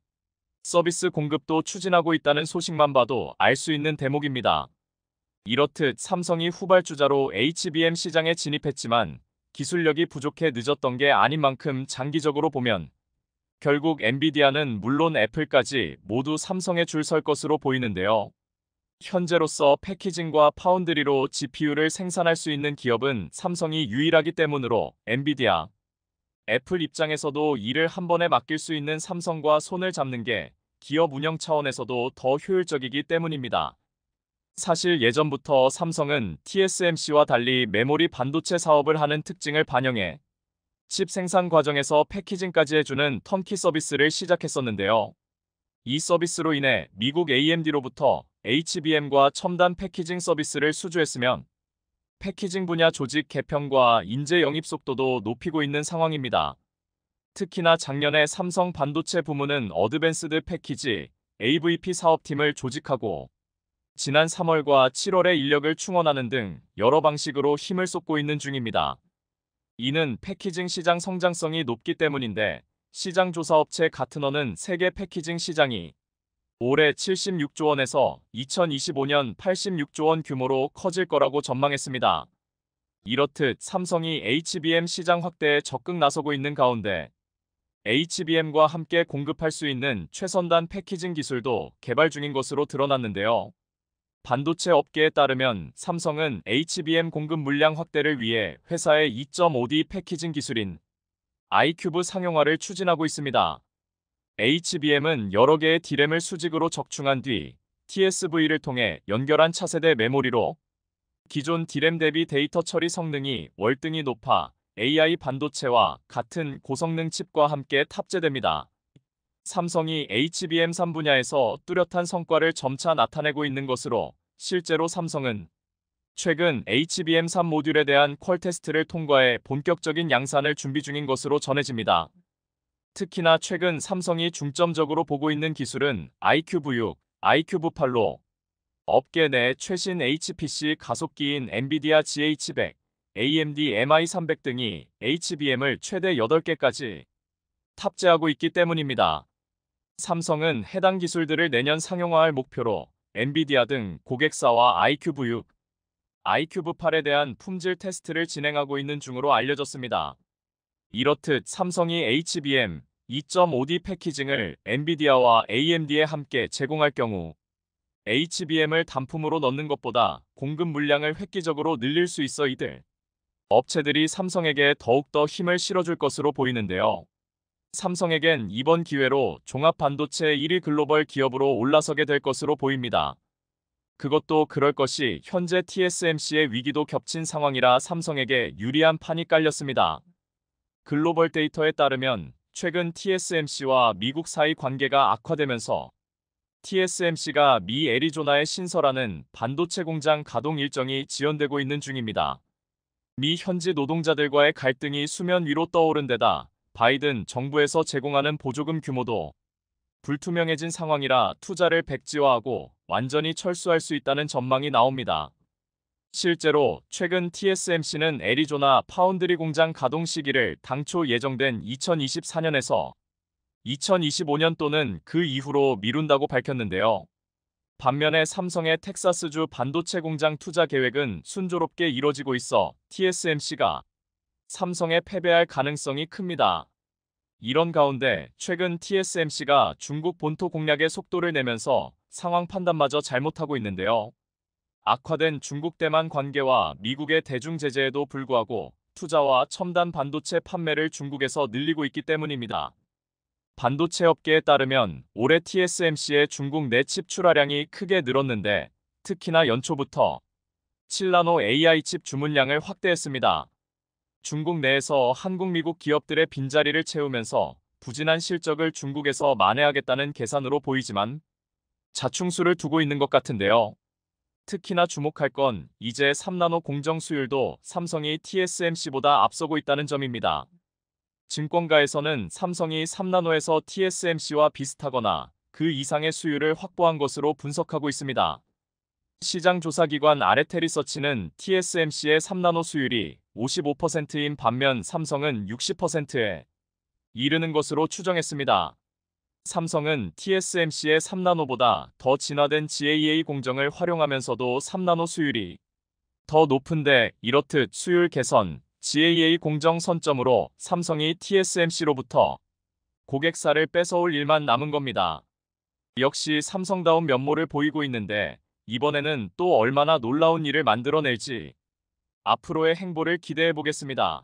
서비스 공급도 추진하고 있다는 소식만 봐도 알 수 있는 대목입니다. 이렇듯 삼성이 후발주자로 HBM 시장에 진입했지만 기술력이 부족해 늦었던 게 아닌 만큼 장기적으로 보면 결국 엔비디아는 물론 애플까지 모두 삼성에 줄 설 것으로 보이는데요. 현재로서 패키징과 파운드리로 GPU를 생산할 수 있는 기업은 삼성이 유일하기 때문으로 엔비디아, 애플 입장에서도 이를 한 번에 맡길 수 있는 삼성과 손을 잡는 게 기업 운영 차원에서도 더 효율적이기 때문입니다. 사실 예전부터 삼성은 TSMC와 달리 메모리 반도체 사업을 하는 특징을 반영해 칩 생산 과정에서 패키징까지 해주는 턴키 서비스를 시작했었는데요. 이 서비스로 인해 미국 AMD로부터 HBM과 첨단 패키징 서비스를 수주했으면 패키징 분야 조직 개편과 인재 영입 속도도 높이고 있는 상황입니다. 특히나 작년에 삼성 반도체 부문은 어드밴스드 패키지 AVP 사업팀을 조직하고 지난 3월과 7월에 인력을 충원하는 등 여러 방식으로 힘을 쏟고 있는 중입니다. 이는 패키징 시장 성장성이 높기 때문인데 시장 조사업체 가트너는 세계 패키징 시장이 올해 76조 원에서 2025년 86조 원 규모로 커질 거라고 전망했습니다. 이렇듯 삼성이 HBM 시장 확대에 적극 나서고 있는 가운데 HBM과 함께 공급할 수 있는 최선단 패키징 기술도 개발 중인 것으로 드러났는데요. 반도체 업계에 따르면 삼성은 HBM 공급 물량 확대를 위해 회사의 2.5D 패키징 기술인 아이큐브 상용화를 추진하고 있습니다. HBM은 여러 개의 D램을 수직으로 적충한 뒤 TSV를 통해 연결한 차세대 메모리로 기존 D램 대비 데이터 처리 성능이 월등히 높아 AI 반도체와 같은 고성능 칩과 함께 탑재됩니다. 삼성이 HBM3 분야에서 뚜렷한 성과를 점차 나타내고 있는 것으로 실제로 삼성은 최근 HBM3 모듈에 대한 퀄 테스트를 통과해 본격적인 양산을 준비 중인 것으로 전해집니다. 특히나 최근 삼성이 중점적으로 보고 있는 기술은 iQV6, iQV8로 업계 내 최신 HPC 가속기인 엔비디아 GH100, AMD MI300 등이 HBM을 최대 8개까지 탑재하고 있기 때문입니다. 삼성은 해당 기술들을 내년 상용화할 목표로 엔비디아 등 고객사와 iQV6, iQV8에 대한 품질 테스트를 진행하고 있는 중으로 알려졌습니다. 이렇듯 삼성이 HBM 2.5D 패키징을 엔비디아와 AMD에 함께 제공할 경우 HBM을 단품으로 넣는 것보다 공급 물량을 획기적으로 늘릴 수 있어 이들 업체들이 삼성에게 더욱더 힘을 실어줄 것으로 보이는데요. 삼성에겐 이번 기회로 종합 반도체 1위 글로벌 기업으로 올라서게 될 것으로 보입니다. 그것도 그럴 것이 현재 TSMC의 위기도 겹친 상황이라 삼성에게 유리한 판이 깔렸습니다. 글로벌 데이터에 따르면 최근 TSMC와 미국 사이 관계가 악화되면서 TSMC가 미 애리조나에 신설하는 반도체 공장 가동 일정이 지연되고 있는 중입니다. 미 현지 노동자들과의 갈등이 수면 위로 떠오른 데다 바이든 정부에서 제공하는 보조금 규모도 불투명해진 상황이라 투자를 백지화하고 완전히 철수할 수 있다는 전망이 나옵니다. 실제로 최근 TSMC는 애리조나 파운드리 공장 가동 시기를 당초 예정된 2024년에서 2025년 또는 그 이후로 미룬다고 밝혔는데요. 반면에 삼성의 텍사스주 반도체 공장 투자 계획은 순조롭게 이뤄지고 있어 TSMC가 삼성에 패배할 가능성이 큽니다. 이런 가운데 최근 TSMC가 중국 본토 공략에 속도를 내면서 상황 판단마저 잘못하고 있는데요. 악화된 중국 대만 관계와 미국의 대중 제재에도 불구하고 투자와 첨단 반도체 판매를 중국에서 늘리고 있기 때문입니다. 반도체 업계에 따르면 올해 TSMC의 중국 내 칩 출하량이 크게 늘었는데 특히나 연초부터 7나노 AI 칩 주문량을 확대했습니다. 중국 내에서 한국, 미국 기업들의 빈자리를 채우면서 부진한 실적을 중국에서 만회하겠다는 계산으로 보이지만 자충수를 두고 있는 것 같은데요. 특히나 주목할 건 이제 3나노 공정 수율도 삼성이 TSMC보다 앞서고 있다는 점입니다. 증권가에서는 삼성이 3나노에서 TSMC와 비슷하거나 그 이상의 수율을 확보한 것으로 분석하고 있습니다. 시장 조사기관 아레테리서치는 TSMC의 3나노 수율이 55%인 반면 삼성은 60%에 이르는 것으로 추정했습니다. 삼성은 TSMC의 3나노보다 더 진화된 GAA 공정을 활용하면서도 3나노 수율이 더 높은데 이렇듯 수율 개선, GAA 공정 선점으로 삼성이 TSMC로부터 고객사를 뺏어올 일만 남은 겁니다. 역시 삼성다운 면모를 보이고 있는데 이번에는 또 얼마나 놀라운 일을 만들어낼지 앞으로의 행보를 기대해 보겠습니다.